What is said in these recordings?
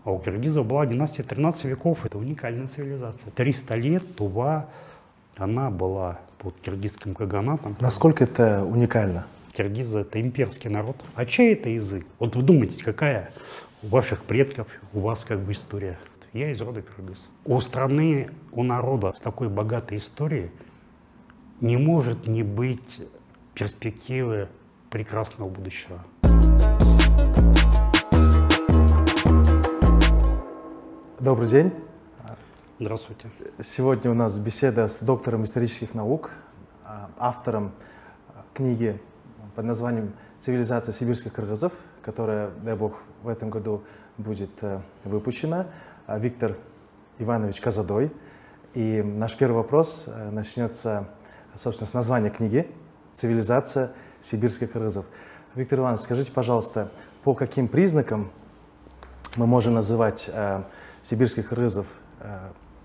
А у киргизов была династия 13 веков. Это уникальная цивилизация. 300 лет Тува, она была под киргизским каганатом. Насколько это уникально? Киргизы — это имперский народ. А чей это язык? Вот вдумайтесь, какая у ваших предков, у вас как бы история. Я из рода киргиз. У страны, у народа с такой богатой историей не может не быть перспективы прекрасного будущего. Добрый день. Здравствуйте. Сегодня у нас беседа с доктором исторических наук, автором книги под названием «Цивилизация сибирских кыргызов», которая, дай бог, в этом году будет выпущена, Виктор Иванович Казадой. И наш первый вопрос начнется, собственно, с названия книги «Цивилизация сибирских кыргызов». Виктор Иванович, скажите, пожалуйста, по каким признакам мы можем называть сибирских кыргызов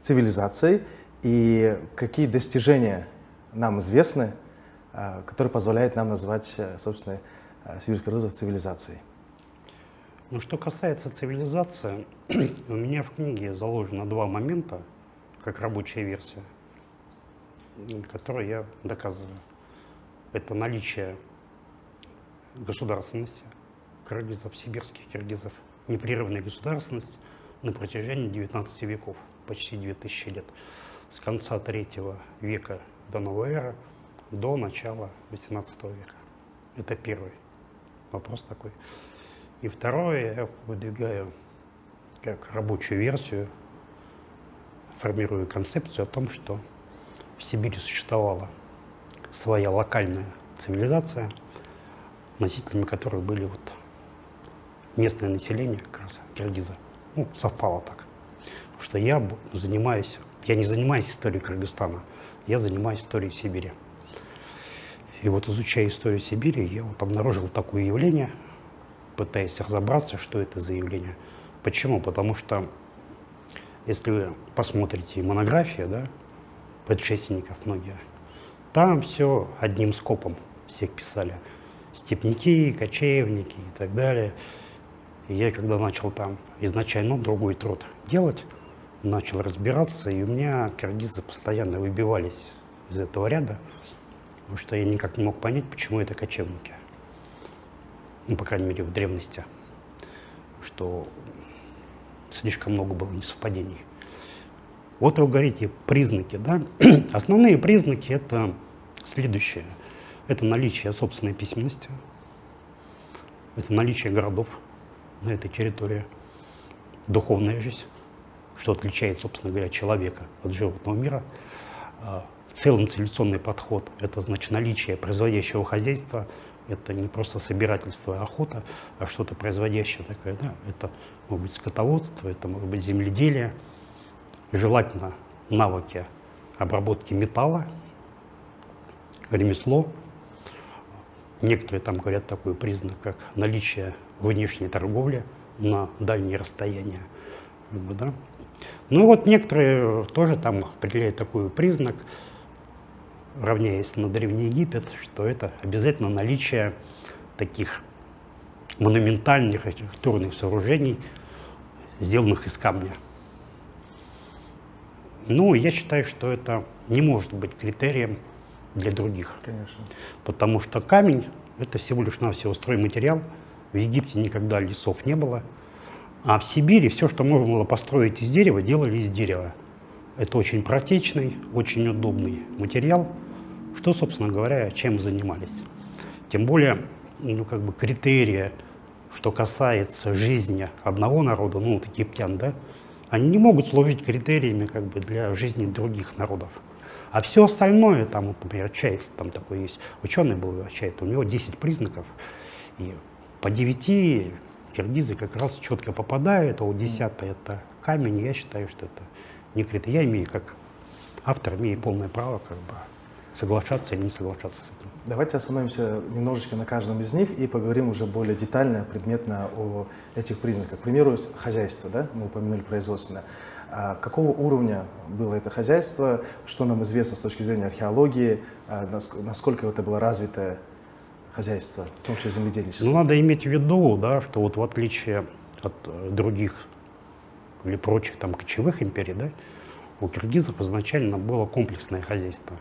цивилизацией и какие достижения нам известны, которые позволяют нам назвать, собственно, сибирских кыргызов цивилизацией? Ну, что касается цивилизации, у меня в книге заложено два момента, как рабочая версия, которые я доказываю. Это наличие государственности кыргызов, сибирских киргизов, непрерывная государственность на протяжении 19 веков, почти 2000 лет, с конца 3 века до новой эры до начала 18 века. Это первый вопрос такой. И второе, я выдвигаю как рабочую версию, формирую концепцию о том, что в Сибири существовала своя локальная цивилизация, носителями которой были вот местное население, как раз киргизы. Ну, совпало так. Потому что я не занимаюсь историей Кыргызстана, я занимаюсь историей Сибири. И вот, изучая историю Сибири, я вот обнаружил такое явление, пытаясь разобраться, что это за явление. Почему? Потому что, если вы посмотрите монографии, да, предшественников многие, там все одним скопом всех писали. Степняки, кочевники и так далее. И я, когда начал там изначально другой труд делать, начал разбираться, и у меня киргизы постоянно выбивались из этого ряда, потому что я никак не мог понять, почему это кочевники. Ну, по крайней мере, в древности, что слишком много было несовпадений. Вот вы говорите признаки, да? Основные признаки — это следующее. Это наличие собственной письменности, это наличие городов на этой территории, духовная жизнь, что отличает, собственно говоря, человека от животного мира. Целый подход — это значит наличие производящего хозяйства, это не просто собирательство и охота, а что-то производящее такое, да? Это может быть скотоводство, это может быть земледелие, желательно навыки обработки металла, ремесло. Некоторые там говорят такой признак, как наличие внешней торговли на дальние расстояния. Да? Ну вот некоторые тоже там определяют такой признак, равняясь на Древний Египет, что это обязательно наличие таких монументальных архитектурных сооружений, сделанных из камня. Ну, я считаю, что это не может быть критерием для других. Конечно. Потому что камень — это всего лишь навсего стройматериал. В Египте никогда лесов не было. А в Сибири все, что можно было построить из дерева, делали из дерева. Это очень практичный, очень удобный материал, что, собственно говоря, чем занимались. Тем более, ну, как бы критерия, что касается жизни одного народа, ну, вот египтян, да, они не могут служить критериями как бы для жизни других народов. А все остальное, там, вот, например, Чайф, там такой есть ученый был, Чайф, у него 10 признаков, и по 9 киргизы как раз четко попадают, а вот 10-й это камень, я считаю, что это не критерий. Я имею, как автор, имею полное право как бы соглашаться или не соглашаться с этим. Давайте остановимся немножечко на каждом из них и поговорим уже более детально, предметно о этих признаках. К примеру, хозяйство, да, мы упомянули производственное. Какого уровня было это хозяйство, что нам известно с точки зрения археологии, насколько это было развитое хозяйство, в том числе земледельческое? Ну, надо иметь в виду, да, что вот в отличие от других или прочих там кочевых империй, да, у киргизов изначально было комплексное хозяйство.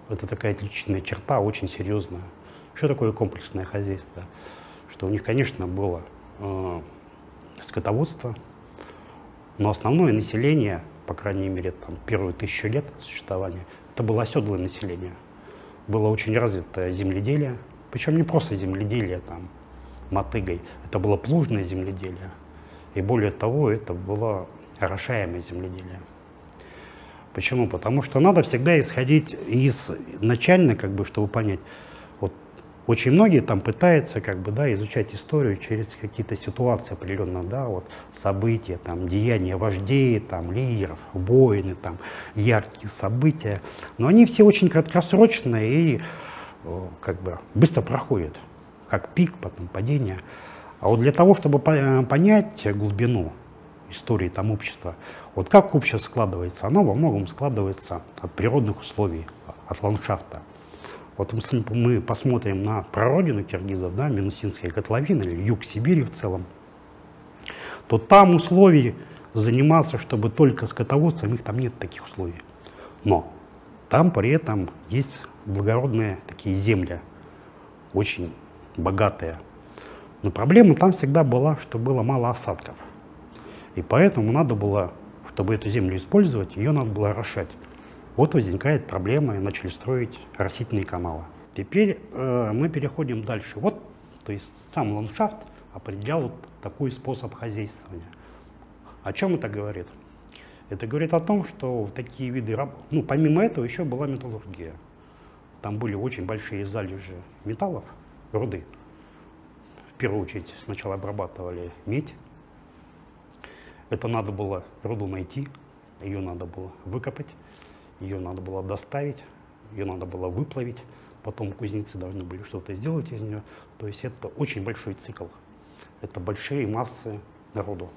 Это такая отличительная черта, очень серьезная. Что такое комплексное хозяйство? Что у них, конечно, было скотоводство, но основное население, по крайней мере, там, первые 1000 лет существования, это было оседлое население. Было очень развитое земледелие, причем не просто земледелие там, мотыгой, это было плужное земледелие. И более того, это было орошаемое земледелие. Почему? Потому что надо всегда исходить изначально, как бы, чтобы понять. Вот очень многие там пытаются как бы, да, изучать историю через какие-то ситуации определенные, да, вот, события, там, деяния вождей, там, лидеров, войны, там, яркие события. Но они все очень краткосрочные и как бы, быстро проходят, как пик, потом падение. А вот для того, чтобы понять глубину истории там общества, вот как общество складывается, оно во многом складывается от природных условий, от ландшафта. Вот мы посмотрим на прародину киргизов, да, Минусинская котловина или юг Сибири в целом, то там условий заниматься, чтобы только скотоводством, их там нет таких условий. Но там при этом есть благородные такие земли, очень богатые. Но проблема там всегда была, что было мало осадков. И поэтому надо было, чтобы эту землю использовать, ее надо было орошать. Вот возникает проблема, и начали строить оросительные каналы. Теперь мы переходим дальше. Вот, то есть сам ландшафт определял вот такой способ хозяйствования. О чем это говорит? Это говорит о том, что такие виды, ну, помимо этого еще была металлургия. Там были очень большие залежи металлов, руды. В первую очередь сначала обрабатывали медь. Это надо было руду найти, ее надо было выкопать, ее надо было доставить, ее надо было выплавить. Потом кузнецы должны были что-то сделать из нее. То есть это очень большой цикл. Это большие массы народу.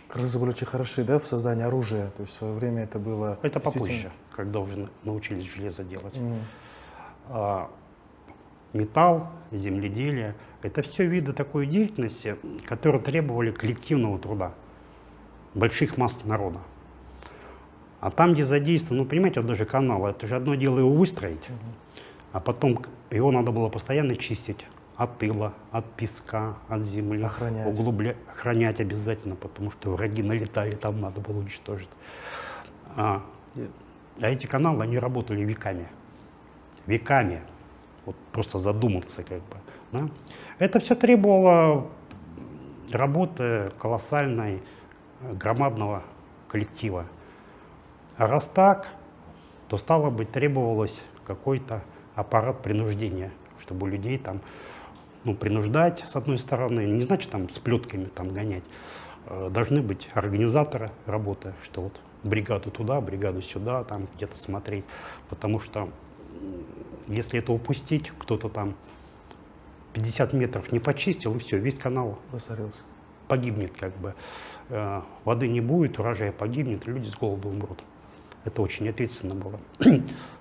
Кыргызы были очень хороши, да, в создании оружия? То есть в свое время это было... Это попозже, когда уже научились железо делать. Металл, земледелие — это все виды такой деятельности, которые требовали коллективного труда, больших масс народа. А там, где задействован, ну, понимаете, вот даже канал, это же одно дело его выстроить, а потом его надо было постоянно чистить от тыла, от песка, от земли, охранять обязательно, потому что враги налетали, там надо было уничтожить. А эти каналы, они работали веками. Веками. Вот просто задуматься, как бы. Да? Это все требовало работы колоссальной, громадного коллектива. А раз так, то, стало быть, требовалось какой-то аппарат принуждения, чтобы людей там, ну, принуждать, с одной стороны, не значит там с плетками там гонять. Должны быть организаторы работы, что вот бригаду туда, бригаду сюда, там где-то смотреть. Потому что если это упустить, кто-то там 50 метров не почистил, и все, весь канал погибнет, как бы. Воды не будет, урожай погибнет, люди с голоду умрут. Это очень ответственно было.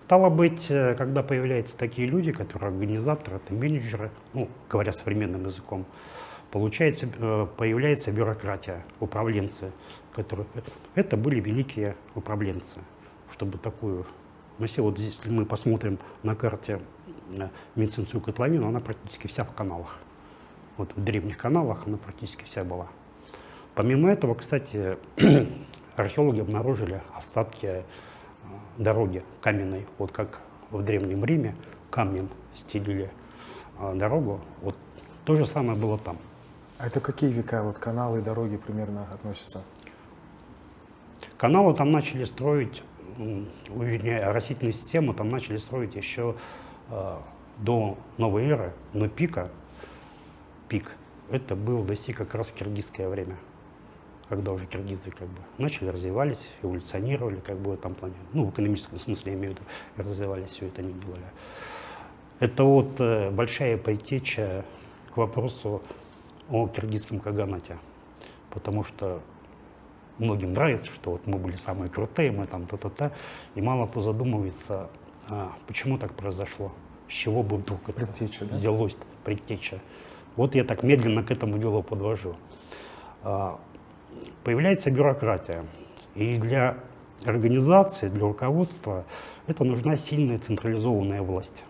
Стало быть, когда появляются такие люди, которые организаторы, это менеджеры, ну, говоря современным языком, появляется бюрократия, управленцы, которые... Это были великие управленцы, чтобы такую... Ну, если вот здесь, если мы посмотрим на карте Минусинскую котловину, она практически вся в каналах. Вот в древних каналах она практически вся была. Помимо этого, кстати, археологи обнаружили остатки дороги каменной. Вот как в Древнем Риме камнем стелили дорогу, вот то же самое было там. А это какие века, вот каналы и дороги примерно относятся? Каналы там начали строить, вернее, оросительную систему там начали строить еще до новой эры, но пик, это достиг как раз в киргизское время, когда уже киргизы как бы начали, развивались, эволюционировали как бы в этом плане, ну, в экономическом смысле, я имею в виду, развивались, все это они делали. Это вот большая предтеча к вопросу о киргизском каганате, потому что многим нравится, что вот мы были самые крутые, мы там та-та-та, и мало кто задумывается, почему так произошло, с чего бы вдруг это взялось, предтеча. Вот я так медленно к этому делу подвожу. появляется бюрократия. И для организации, для руководства это нужна сильная централизованная власть.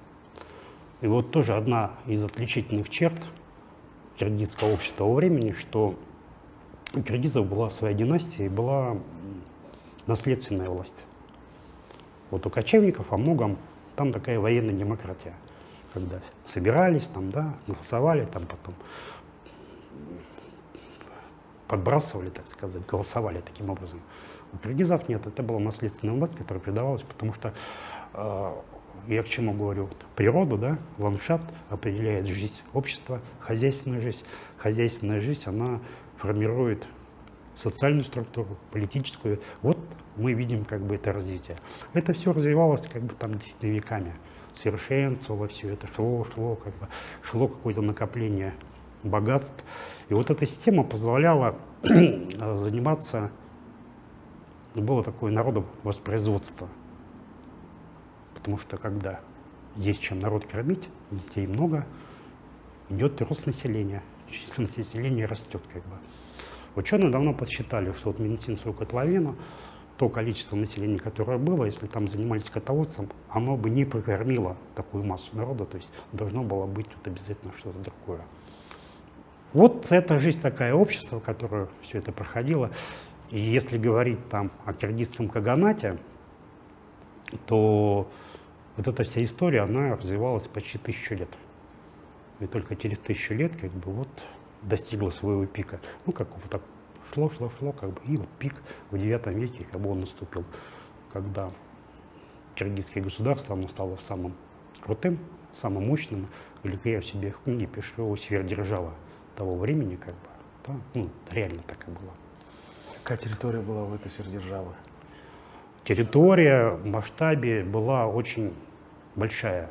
И вот тоже одна из отличительных черт киргизского общества во времени, что у киргизов была своя династия и была наследственная власть. Вот у кочевников во многом там такая военная демократия, когда собирались, там, да, голосовали, там потом подбрасывали, так сказать, голосовали таким образом. У киргизов нет, это была наследственная власть, которая передавалась, потому что, я к чему говорю, природа, да, ландшафт определяет жизнь общества, хозяйственная жизнь. Хозяйственная жизнь, она формирует социальную структуру, политическую. Вот мы видим как бы это развитие. Это все развивалось как бы там действительно веками. Совершенствовало все это, шло какое-то накопление богатств. И вот эта система позволяла заниматься, было такое народовоспроизводство. Потому что когда есть чем народ кормить, детей много, идет рост населения, численность населения растет как бы. Ученые давно подсчитали, что вот медицинскую котловину, то количество населения, которое было, если там занимались скотоводством, оно бы не прокормило такую массу народа, то есть должно было быть тут обязательно что-то другое. Вот это жизнь такая общество, которое все это проходило. И если говорить там о киргизском каганате, то вот эта вся история, она развивалась почти 1000 лет. И только через 1000 лет как бы вот достигла своего пика. Ну, как вот так шло, как бы, и вот пик в IX веке, как бы он наступил, когда киргизское государство, оно стало самым крутым, самым мощным. Или я себе в книге пишу сверхдержава того времени, как бы, да, ну, реально так и было. Какая территория была в этой сверхдержаве? Территория в масштабе была очень большая.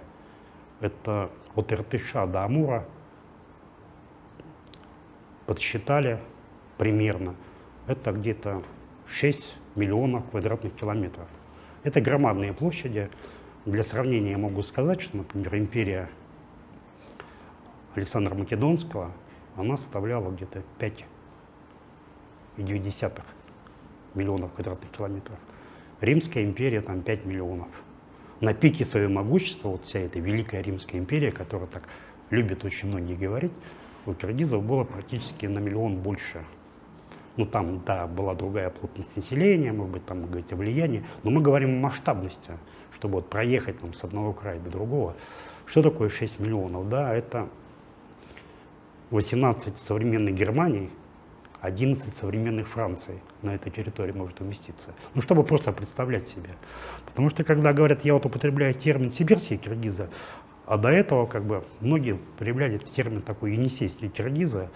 Это от Иртыша до Амура, подсчитали примерно, это где-то 6 миллионов квадратных километров. Это громадные площади. Для сравнения я могу сказать, что, например, империя Александра Македонского, она составляла где-то 5,2 миллионов квадратных километров. Римская империя там 5 миллионов. На пике своего могущества, вот вся эта Великая Римская империя, которая так любят очень многие говорить, у киргизов было практически на 1 миллион больше. Ну там, да, была другая плотность населения, может быть, там говорить о влиянии, но мы говорим о масштабности, чтобы вот проехать там, с одного края до другого. Что такое 6 миллионов? Да, это 18 современной Германии, 11 современных Франции на этой территории может уместиться. Ну, чтобы просто представлять себе. Потому что, когда говорят, я вот употребляю термин «сибирские киргизы», а до этого как бы многие употребляли термин такой «енисейские киргизы».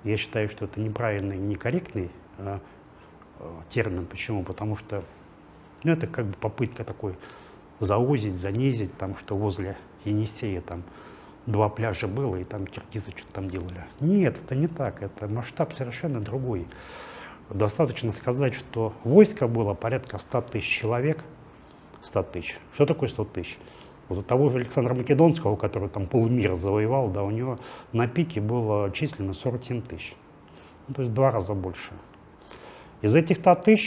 Я считаю, что это неправильный, некорректный термин. Почему? Потому что ну, это как бы попытка такой заузить, занизить, там, что возле Енисея там 2 пляжа было, и там киргизы что-то там делали. Нет, это не так, это масштаб совершенно другой. Достаточно сказать, что войско было порядка 100 000 человек. 100 000. Что такое 100 000? Вот у того же Александра Македонского, который там полмира завоевал, да, у него на пике было численно 47 000. Ну, то есть в 2 раза больше. Из этих 100 000,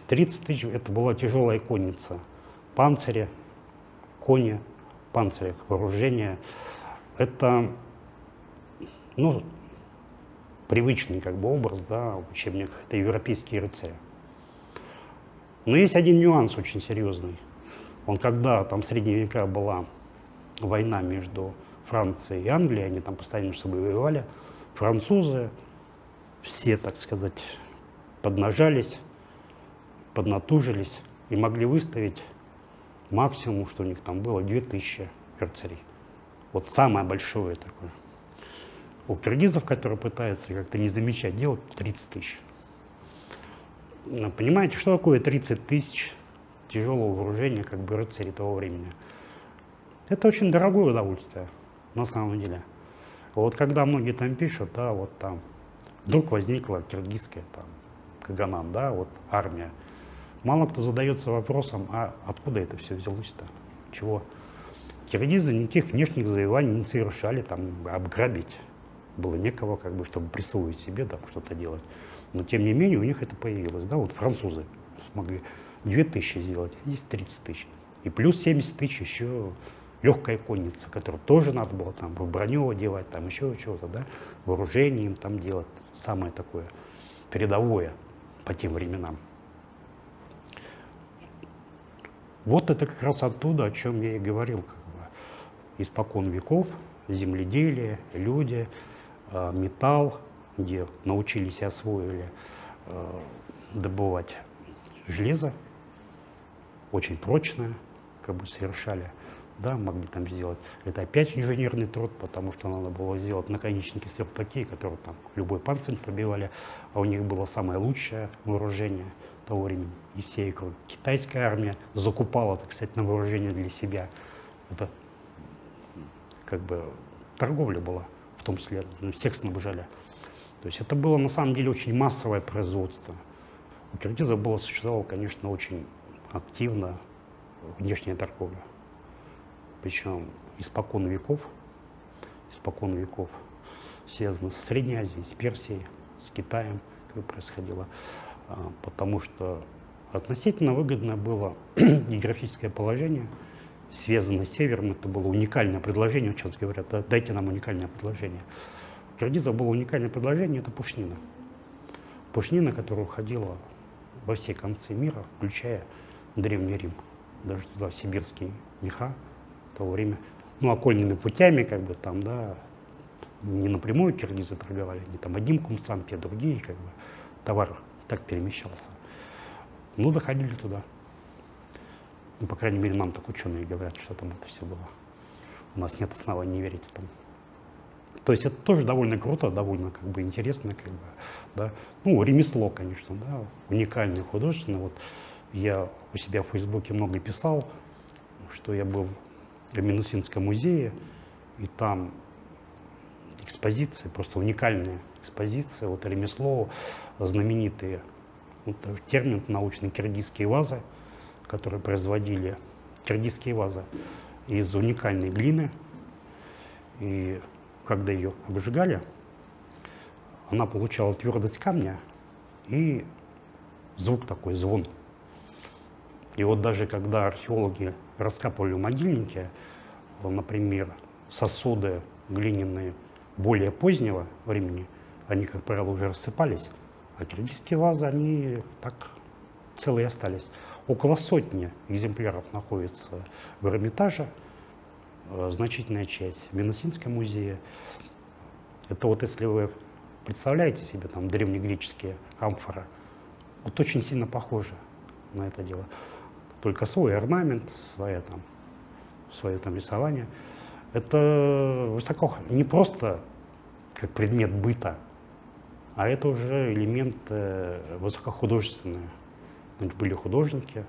30 000 это была тяжелая конница. Панцири, кони, панцирях, вооружение. Это, ну, привычный как бы образ, да, в учебниках. Это европейские рыцари. Но есть один нюанс очень серьезный. Он когда там в средние века была война между Францией и Англией, они там постоянно между собой воевали, французы все, так сказать, поднажались, поднатужились и могли выставить максимум, что у них там было, 2000 рыцарей. Вот самое большое такое. У киргизов, которые пытаются как-то не замечать, делать 30 000. Понимаете, что такое 30 000 тяжелого вооружения, как бы рыцарей того времени? Это очень дорогое удовольствие, на самом деле. Вот когда многие там пишут, да, вот там вдруг возникла киргизская там каганат, да, вот армия. Мало кто задается вопросом, а откуда это все взялось-то? Чего? Киргизы никаких внешних завоеваний не совершали, там, обграбить. было некого, как бы, чтобы присвоить себе, там, что-то делать. Но, тем не менее, у них это появилось, да, вот французы смогли 2000 сделать, здесь 30 тысяч. И плюс 70 тысяч еще легкая конница, которую тоже надо было там в броню одевать, там еще чего-то, да, вооружение им там делать, самое такое передовое по тем временам. Вот это как раз оттуда, о чем я и говорил, как бы, испокон веков, земледелие, люди, металл, где научились и освоили добывать железо, очень прочное, как бы совершали, да, могли там сделать. Это опять инженерный труд, потому что надо было сделать наконечники сверху такие, которые там любой панцирь пробивали, а у них было самое лучшее вооружение того времени. И все китайская армия закупала, так сказать, на вооружение для себя. Это как бы торговля была, в том числе, всех снабжали. То есть это было на самом деле очень массовое производство. У киргизов существовала, конечно, очень активно внешняя торговля. Причем испокон веков связано со Средней Азией, с Персией, с Китаем, как происходило. Потому что относительно выгодно было географическое положение, связано с севером. Это было уникальное предложение. Сейчас говорят, дайте нам уникальное предложение. У киргизов было уникальное предложение, это пушнина. Пушнина, которая уходила во все концы мира, включая Древний Рим. Даже туда сибирские меха в то время. Ну, окольными путями, как бы там, да, не напрямую киргизы торговали, не там одним кумцам, а другие, как бы, товар так перемещался. Ну, доходили туда. Ну, по крайней мере, нам так ученые говорят, что там это все было. У нас нет оснований не верить этому. То есть это тоже довольно круто, довольно как бы интересно, как бы, да. Ну, ремесло, конечно, да, уникальное, художественное. Вот я у себя в Фейсбуке много писал, что я был в Минусинском музее, и там экспозиции, просто уникальные экспозиции, вот ремесло, знаменитые, вот термин научный, киргизские вазы, которые производили, киргизские вазы из уникальной глины, и когда ее обжигали, она получала твердость камня и звук такой, звон. И вот даже когда археологи раскапывали могильники, например, сосуды глиняные более позднего времени, они, как правило, уже рассыпались, а киргизские вазы, они так целые остались. Около сотни экземпляров находится в Эрмитаже, значительная часть в Минусинском музее. Это вот если вы представляете себе там древнегреческие амфоры, вот очень сильно похоже на это дело. Только свой орнамент, свое там рисование. Это высоко, не просто как предмет быта, а это уже элемент высокохудожественный. Были художники,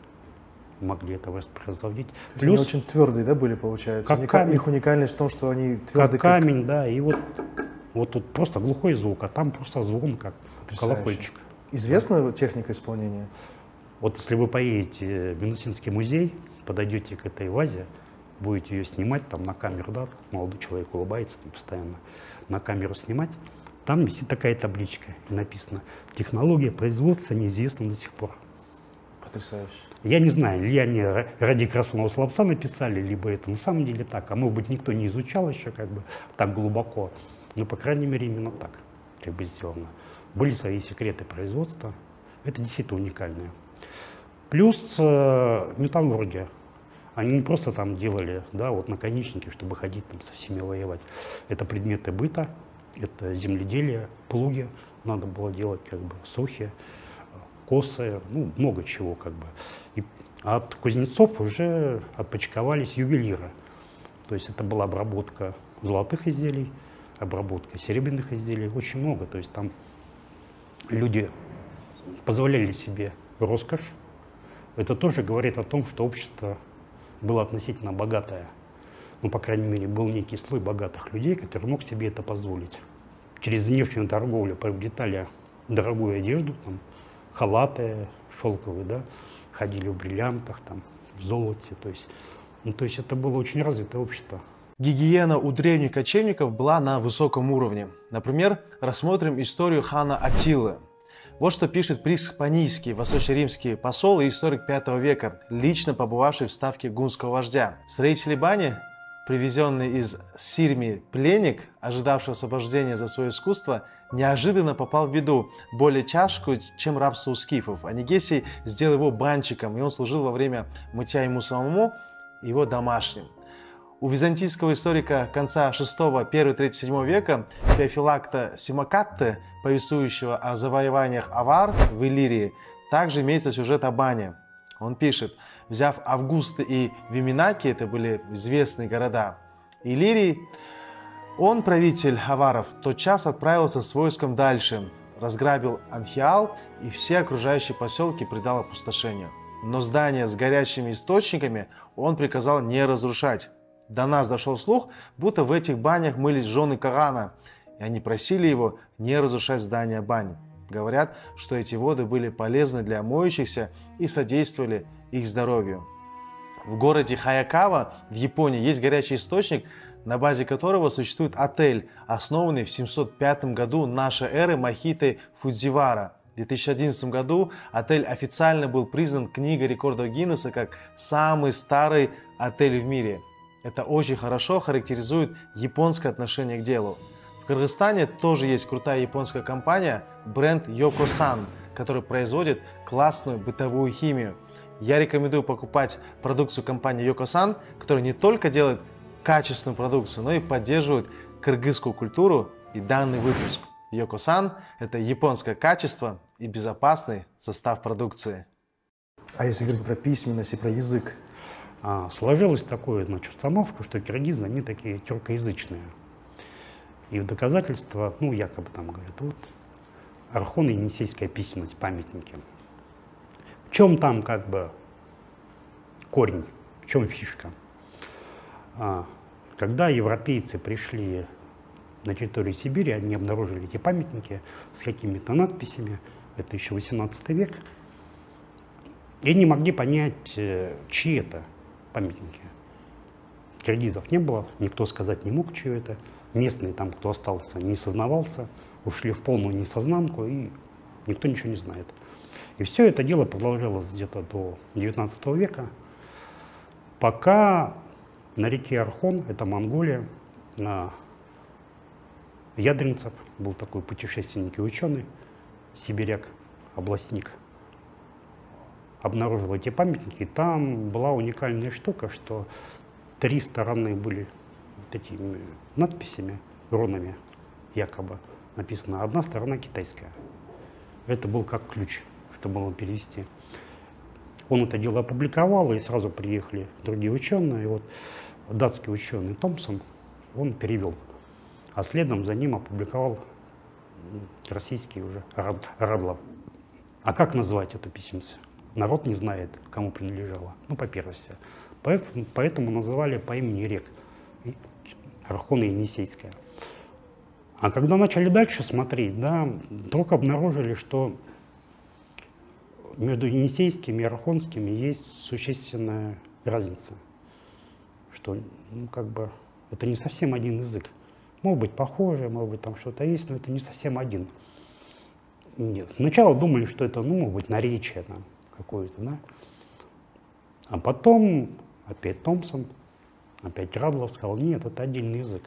могли это воспроизводить. Плюс они очень твердые, да, были, получается? Как камень. Их уникальность в том, что они твердые, как камень, да, и вот тут просто глухой звук, а там просто звон, как колокольчик. Известна техника исполнения? Вот если вы поедете в Минусинский музей, подойдете к этой вазе, будете ее снимать там на камеру, да, молодой человек улыбается там постоянно, на камеру снимать, там висит такая табличка, и написано: технология производства неизвестна до сих пор. Потрясающе. Я не знаю, ли они ради красного словца написали, либо это на самом деле так, а может быть никто не изучал еще как бы так глубоко, но по крайней мере именно так как бы сделано. Были свои секреты производства, это действительно уникальное. Плюс металлургия. Они не просто там делали, да, вот наконечники, чтобы ходить там со всеми воевать. Это предметы быта, это земледелие, плуги надо было делать, как бы сухи, косы, ну, много чего как бы. И от кузнецов уже отпочковались ювелиры. То есть это была обработка золотых изделий, обработка серебряных изделий, очень много. То есть там люди позволяли себе роскошь. Это тоже говорит о том, что общество было относительно богатое. Ну, по крайней мере, был некий слой богатых людей, который мог себе это позволить. Через внешнюю торговлю приобретали дорогую одежду, там, халаты шелковые, да, ходили в бриллиантах, там, в золоте. То есть это было очень развитое общество. Гигиена у древних кочевников была на высоком уровне. Например, рассмотрим историю хана Аттилы. Вот что пишет преиспанийский восточно-римский посол и историк V века, лично побывавший в ставке гунского вождя. Строители бани, привезенный из Сирми пленник, ожидавший освобождения за свое искусство, неожиданно попал в беду, более тяжкую, чем рабство у скифов. Анигесий сделал его банщиком, и он служил во время мытья ему самому и его домашним. У византийского историка конца 1-3-7 века Феофилакта Симакатте, повествующего о завоеваниях авар в Иллирии, также имеется сюжет о бане. Он пишет: взяв Августа и Виминаки, это были известные города Иллирии, он, правитель аваров, тотчас отправился с войском дальше, разграбил Анхиал и все окружающие поселки предал опустошению. Но здания с горячими источниками он приказал не разрушать. До нас дошел слух, будто в этих банях мылись жены Кагана, и они просили его не разрушать здания бань. Говорят, что эти воды были полезны для моющихся и содействовали их здоровью. В городе Хаякава в Японии есть горячий источник, на базе которого существует отель, основанный в 705 году нашей эры Махитой Фудзивара. В 2011 году отель официально был признан книгой рекордов Гиннесса как самый старый отель в мире. Это очень хорошо характеризует японское отношение к делу. В Кыргызстане тоже есть крутая японская компания, бренд Yokosan, который производит классную бытовую химию. Я рекомендую покупать продукцию компании Yokosan, которая не только делает качественную продукцию, но и поддерживает кыргызскую культуру и данный выпуск. Yokosan – это японское качество и безопасный состав продукции. А если говорить про письменность и про язык? Сложилась такая, установка, что киргизы, они такие тюркоязычные. И в доказательство, якобы там говорят, вот архон-енисейская письменность, памятники. В чем там как бы корень, в чем фишка? Когда европейцы пришли на территорию Сибири, они обнаружили эти памятники с какими-то надписями, это еще 18 век, и не могли понять, чьи это памятники. Киргизов не было, никто сказать не мог, чьи это. Местные там, кто остался, не сознавался, ушли в полную несознанку, и никто ничего не знает. И все это дело продолжалось где-то до 19 века, пока на реке Архон, это Монголия, Ядринцев, был такой путешественник и ученый, сибиряк, областник, обнаружил эти памятники. И там была уникальная штука, что 3 стороны были вот этими надписями, рунами, якобы написано, одна сторона китайская. Это был как ключ, чтобы его перевести. Он это дело опубликовал, и сразу приехали другие ученые. И вот датский ученый Томпсон, он перевел. А следом за ним опубликовал российский уже Радлов. А как назвать эту письменность? Народ не знает, кому принадлежала, по первости. Поэтому называли по имени рек. Архон и Енисейская. А когда начали дальше смотреть, вдруг обнаружили, что между енисейскими и архонскими есть существенная разница. Что, это не совсем один язык. Может быть, похоже, может быть, там что-то есть, но это не совсем один. Нет. Сначала думали, что это, может быть, наречие там какое-то, да? А потом опять Томпсон, опять Радлов сказал, нет, это отдельный язык.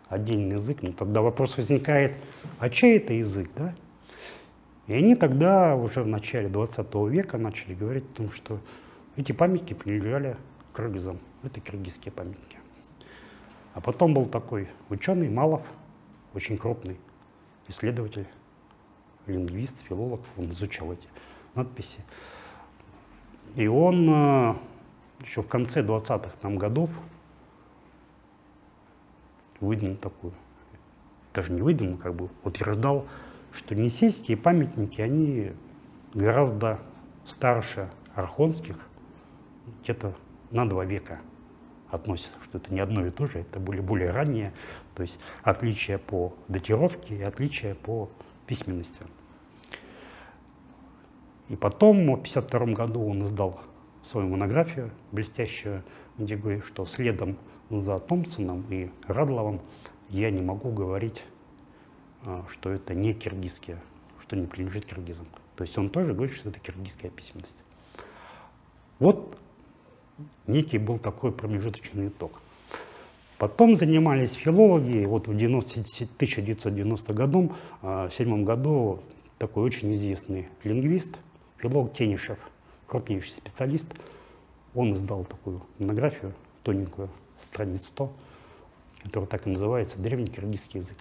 Отдельный язык. Тогда вопрос возникает, а чей это язык, да? И они тогда уже в начале 20 века начали говорить о том, что эти памятники принадлежали кыргызам. Это киргизские памятники. А потом был такой ученый Малов, очень крупный исследователь, лингвист, филолог, он изучал эти надписи. И он еще в конце 20-х годов выдвинул такую, даже не выдвинул, утверждал, что енисейские памятники, они гораздо старше архонских, где-то на 2 века относятся, что это не одно и то же, это были более ранние, то есть отличия по датировке и отличия по письменности. И потом, в 1952 году он издал свою монографию блестящую, где говорит, что следом за Томпсоном и Радловым я не могу говорить, что это не киргизские, что не принадлежит киргизам. То есть он тоже говорит, что это киргизская письменность. Вот некий был такой промежуточный итог. Потом занимались филологи, вот в 1990 году, в 1997 году такой очень известный лингвист, филолог Тенишев, крупнейший специалист, он издал такую монографию, тоненькую, страниц 100, которая так и называется «Древний киргизский язык».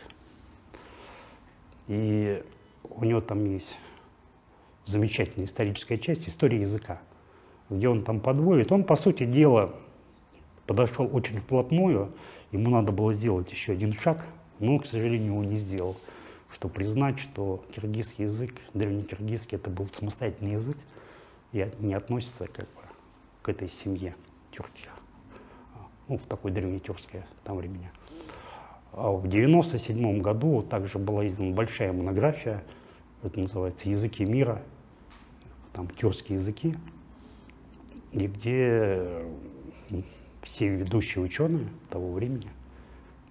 И у него там есть замечательная историческая часть «История языка», где он там подводит. Он, по сути дела, подошел очень вплотную, ему надо было сделать еще один шаг, но, к сожалению, его не сделал, что признать, что киргизский язык, древнекиргизский, это был самостоятельный язык и не относится как бы к этой семье тюркских, ну, в такой древнетюркской там времени. А в 1997 году также была издана большая монография, это называется «Языки мира», там тюркские языки, и где все ведущие ученые того времени,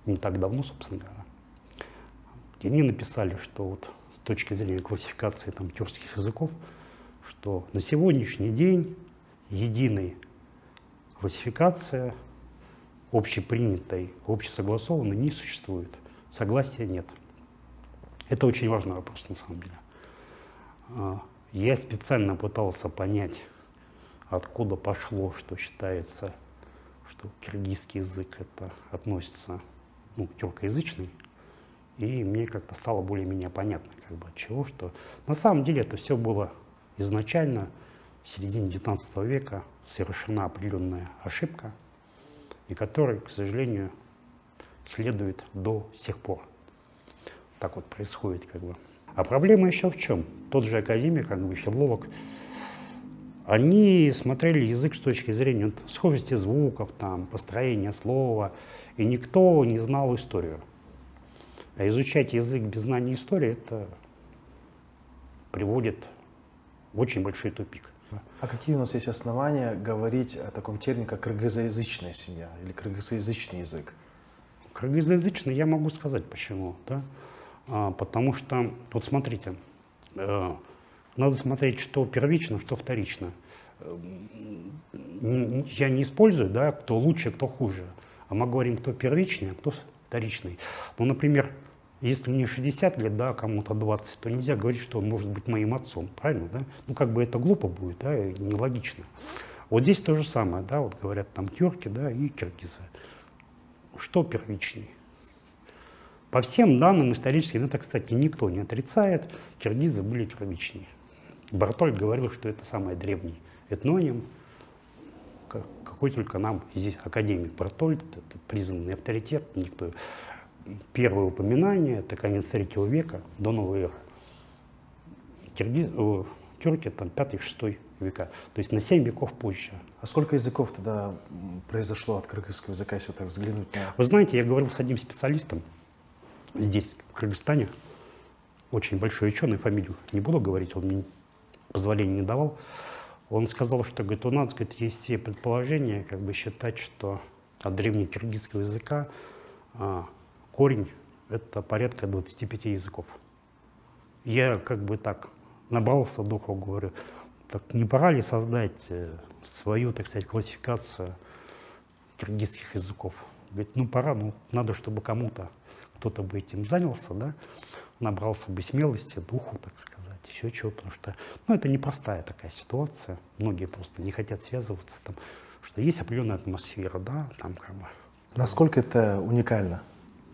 не так давно, собственно говоря, они написали, что вот с точки зрения классификации там тюркских языков, что на сегодняшний день единой классификации, общепринятой, общесогласованной не существует. Согласия нет. Это очень важный вопрос на самом деле. Я специально пытался понять, откуда пошло, что считается, что киргизский язык это относится, ну, к тюркоязычный, и мне как-то стало более-менее понятно, как бы от чего, что на самом деле это все было изначально в середине 19 века совершена определенная ошибка, и которой, к сожалению, следует до сих пор. Так вот происходит, как бы. А проблема еще в чем? Тот же академик, как бы филолог, они смотрели язык с точки зрения вот, схожести звуков, там, построения слова, и никто не знал историю. А изучать язык без знания истории, это приводит в очень большой тупик. А какие у нас есть основания говорить о таком термине, как кыргызоязычная семья или кыргызоязычный язык? Кыргызоязычный я могу сказать почему, да? Потому что, вот смотрите, надо смотреть, что первично, что вторично. Я не использую, да, кто лучше, кто хуже, а мы говорим, кто первичный, а кто вторичный. Ну, например, если мне 60 лет, да, кому-то 20, то нельзя говорить, что он может быть моим отцом, правильно, да? Ну, как бы это глупо будет, да, и нелогично. Вот здесь то же самое, да, вот говорят там тюрки, да, и киргизы. Что первичней? По всем данным историческим, это, кстати, никто не отрицает, киргизы были первичнее. Бартольд говорил, что это самый древний этноним, какой только нам здесь академик Бартольд, это признанный авторитет, никто. Первое упоминание, это конец 3 века до новой эры. Тюрки там 5-6 века, то есть на 7 веков позже. А сколько языков тогда произошло от кыргызского языка, если так взглянуть на... Вы знаете, я говорил с одним специалистом здесь, в Кыргызстане, очень большой ученый, фамилию не буду говорить, он мне позволения не давал. Он сказал, что, говорит, у нас, говорит, есть все предположения, как бы считать, что от древнекиргизского языка корень — это порядка 25 языков. Я как бы так набрался духу, говорю, так не пора ли создать свою, так сказать, классификацию киргизских языков? Говорит, ну пора, ну надо, чтобы кому-то, кто-то бы этим занялся, да, набрался бы смелости, духу, так сказать, еще чего, потому что, ну, это непростая такая ситуация, многие просто не хотят связываться, там, что есть определенная атмосфера, да, там как бы. Насколько это уникально?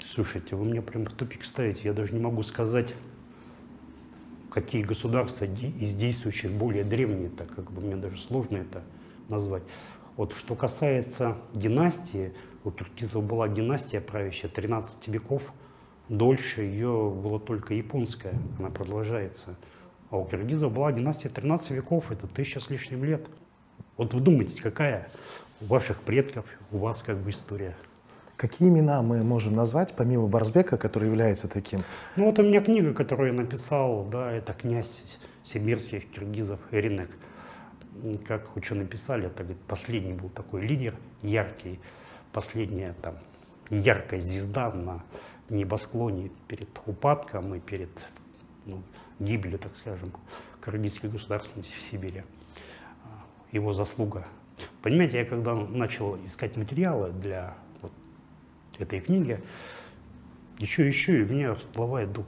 Слушайте, вы меня прям в тупик ставите, я даже не могу сказать, какие государства из действующих более древние, так как бы мне даже сложно это назвать. Вот что касается династии, у киргизов была династия правящая 13 веков, дольше ее было только японская, она продолжается. А у киргизов была династия 13 веков, это 1000 с лишним лет. Вот вдумайтесь, какая у ваших предков, у вас как бы история. Какие имена мы можем назвать, помимо Барсбека, который является таким? Ну вот у меня книга, которую я написал, да, это князь сибирских киргизов Эринек. Как ученые писали, это, говорит, последний был такой лидер, яркий. последняя там яркая звезда на небосклоне перед упадком и перед гибелью, так скажем, кыргызской государственности в Сибири. Его заслуга. Понимаете, я когда начал искать материалы для вот этой книги, еще и у меня всплывает вдруг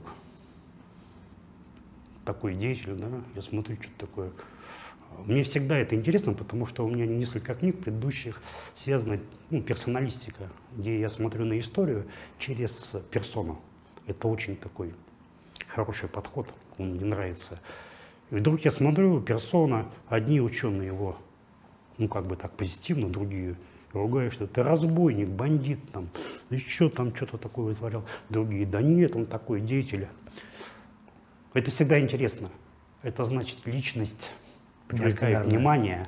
такой деятель, да, я смотрю, что такое. Мне всегда это интересно, потому что у меня несколько книг предыдущих связано, персоналистика, где я смотрю на историю через персону. Это очень такой хороший подход, он мне нравится. И вдруг я смотрю, персона, одни ученые его, как бы так позитивно, другие ругают, что ты разбойник, бандит, там, еще там что-то такое вытворял. Другие, да нет, он такой деятель. Это всегда интересно. Это значит, личность привлекает внимание,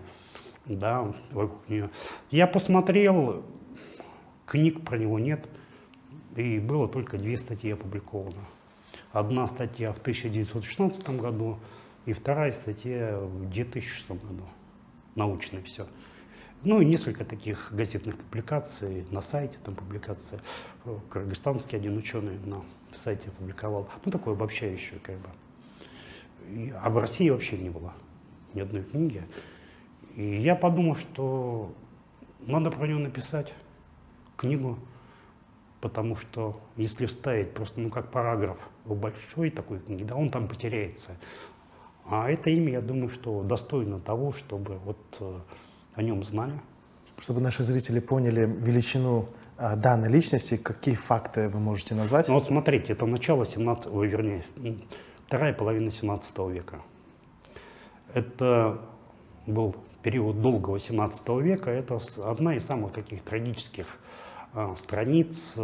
да, вокруг нее. Я посмотрел, книг про него нет, и было только 2 статьи опубликовано. Одна статья в 1916 году, и вторая статья в 2006 году. Научное все. Ну и несколько таких газетных публикаций на сайте, там публикация. Кыргызстанский один ученый на сайте опубликовал. Такое обобщающее, как бы. А в России вообще не было ни одной книги. И я подумал, что надо про него написать книгу, потому что если вставить просто, как параграф в большой такой книге, да, он там потеряется. А это имя, я думаю, что достойно того, чтобы вот о нем знали. Чтобы наши зрители поняли величину данной личности, какие факты вы можете назвать? Ну вот смотрите, это начало 17-го, вернее, вторая половина 17 века. Это был период долгого 17 века, это одна из самых таких трагических страниц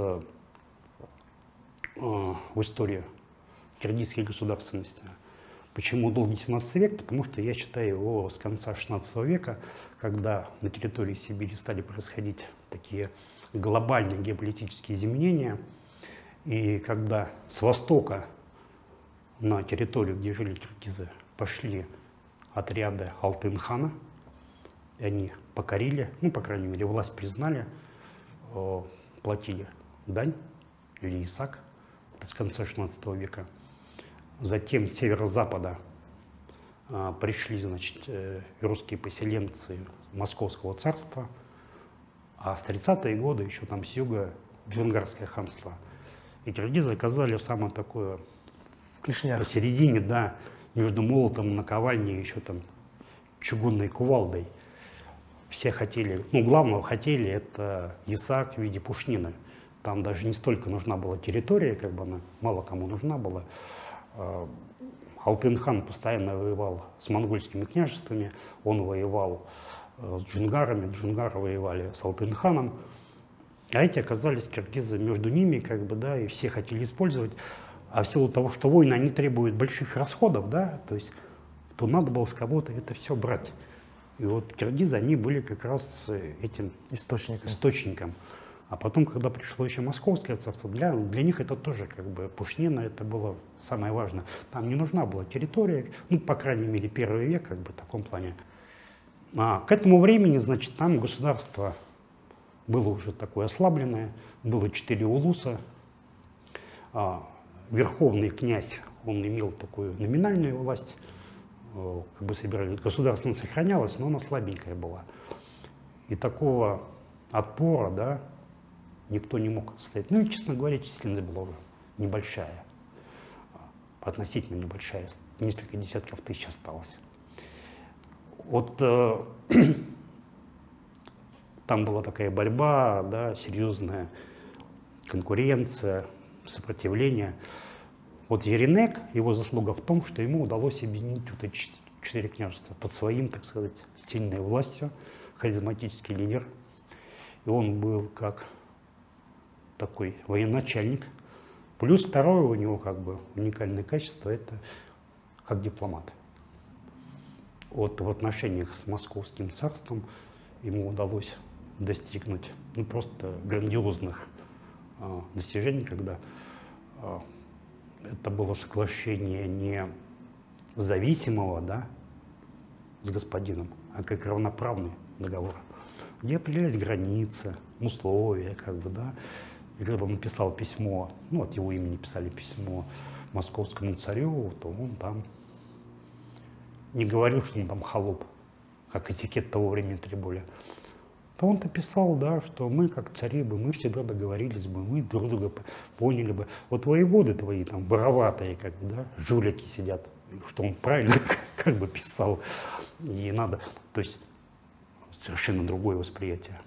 в истории киргизской государственности. Почему долгий 17 век? Потому что я считаю его с конца 16 века, когда на территории Сибири стали происходить такие глобальные геополитические изменения, и когда с востока на территорию, где жили киргизы, пошли отряды Алтын-хана, и они покорили, по крайней мере, власть признали, платили дань или исак, это с конца 16 века. Затем с северо-запада пришли, значит, русские поселенцы Московского царства, а с 30-е годы еще там с юга Джунгарское ханство. И киргизы оказали в самое такое посередине, да, между молотом и наковальней, еще там чугунной кувалдой. Все хотели, главного хотели это ясак в виде пушнины. Там даже не столько нужна была территория, как бы она мало кому нужна была. Алтын-хан постоянно воевал с монгольскими княжествами, он воевал с джунгарами, джунгары воевали с Алтын-ханом, а эти оказались киргизы между ними, как бы, да, и все хотели использовать, а в силу того, что войны, они требуют больших расходов, да, то есть, то надо было с кого-то это все брать. И вот киргизы, они были как раз этим источником. А потом, когда пришло еще Московское царство, для них это тоже как бы пушнина, это было самое важное. Там не нужна была территория, по крайней мере, 1 век, как бы в таком плане. К этому времени, значит, там государство было уже такое ослабленное, было 4 улуса. Верховный князь, он имел такую номинальную власть, как бы собирали, государство сохранялось, но она слабенькая была. И такого отпора, да, никто не мог состоять. И, честно говоря, численность была уже небольшая, относительно небольшая, несколько десятков тысяч осталось. Вот там была такая борьба, да, серьезная конкуренция, сопротивление. Вот Еренек, его заслуга в том, что ему удалось объединить вот эти 4 княжества под своим, так сказать, сильной властью, харизматический лидер. И он был как такой военачальник. Плюс второе у него как бы уникальное качество — это как дипломат. Вот в отношениях с Московским царством ему удалось достигнуть просто грандиозных достижений, когда это было соглашение не зависимого, да, с господином, а как равноправный договор, где определялись границы, условия, как бы, да. И когда он написал письмо, ну, от его имени писали письмо московскому царю, то он там не говорил, что он там холоп, как этикет того времени требовали. То он-то писал, да, что мы, как цари бы, мы всегда договорились бы, мы друг друга поняли бы. Вот воеводы твои там вороватые, как бы, да, жулики сидят, что он правильно как бы писал. И надо, то есть совершенно другое восприятие.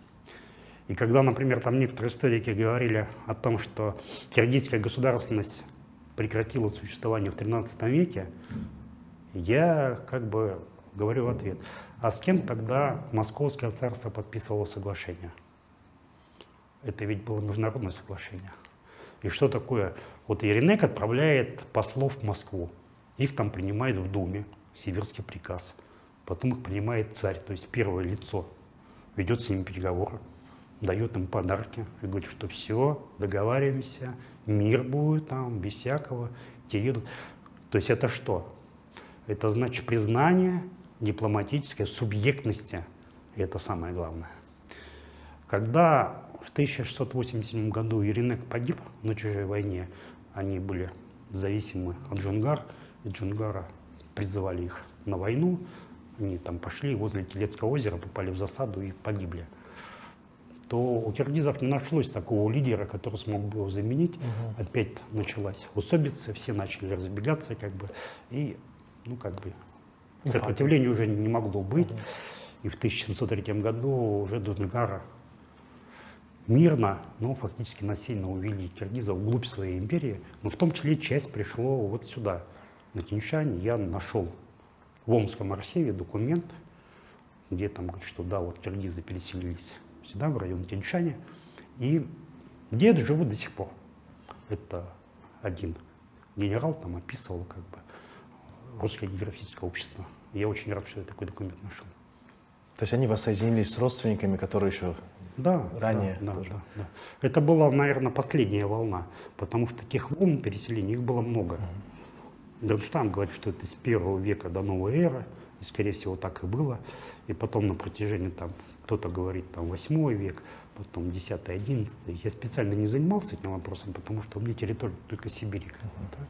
И когда, например, там некоторые историки говорили о том, что киргизская государственность прекратила существование в XIII веке, я как бы говорю в ответ, а с кем тогда Московское царство подписывало соглашение? Это ведь было международное соглашение. И что такое? Вот Еренек отправляет послов в Москву. Их там принимает в Думе, Сибирский приказ. Потом их принимает царь, то есть первое лицо. Ведет с ними переговоры, дает им подарки. И говорит, что все, договариваемся, мир будет там, без всякого. Те едут. То есть это что? Это значит признание дипломатической субъектности. И это самое главное. Когда в 1687 году Еренек погиб на чужой войне, они были зависимы от джунгар, и джунгара призывали их на войну. Они там пошли возле Телецкого озера, попали в засаду и погибли. То у киргизов не нашлось такого лидера, который смог бы его заменить. Опять началась усобица, все начали разбегаться, как бы, и, ну, как бы, сопротивления уже не могло быть. И в 1703 году уже джунгара мирно, но фактически насильно увели киргизов вглубь своей империи. Но в том числе часть пришло вот сюда, на Тянь-Шань. Я нашел в Омском архиве документ, где там говорит, что да, вот киргизы переселились сюда, в район Тянь-Шаня, и где живут до сих пор. Это один генерал там описывал как бы русское географическое общество. Я очень рад, что я такой документ нашел. То есть они воссоединились с родственниками, которые еще ранее тоже. Да. Это была, наверное, последняя волна, потому что таких волн переселений их было много. Гернштам говорит, что это с 1 века до новой эры, и, скорее всего, так и было. И потом на протяжении, там, кто-то говорит, там, 8 век, потом 10, 11. Я специально не занимался этим вопросом, потому что у меня территория только Сибири. Да?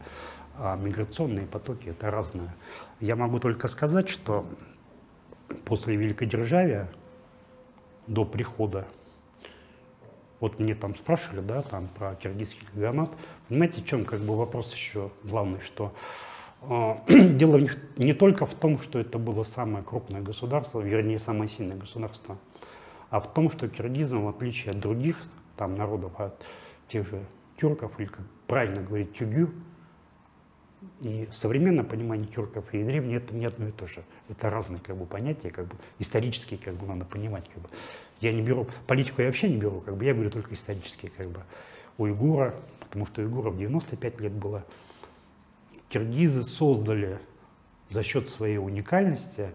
А миграционные потоки — это разное. Я могу только сказать, что после Великодержавия, до прихода, вот мне там спрашивали, да, там про киргизский каганат. Понимаете, в чем как бы вопрос еще главный, что дело не только в том, что это было самое крупное государство, вернее, самое сильное государство, а в том, что киргизам, в отличие от других там народов, от тех же тюрков, или как правильно говорить, тюгю, и современное понимание тюрков и древнее — это не одно и то же. Это разные как бы понятия, как бы исторические, как бы надо понимать. Как бы. Я не беру, политику я вообще не беру, как бы, я говорю только исторические, как бы. Уйгура, потому что уйгуров 95 лет было. Киргизы создали за счет своей уникальности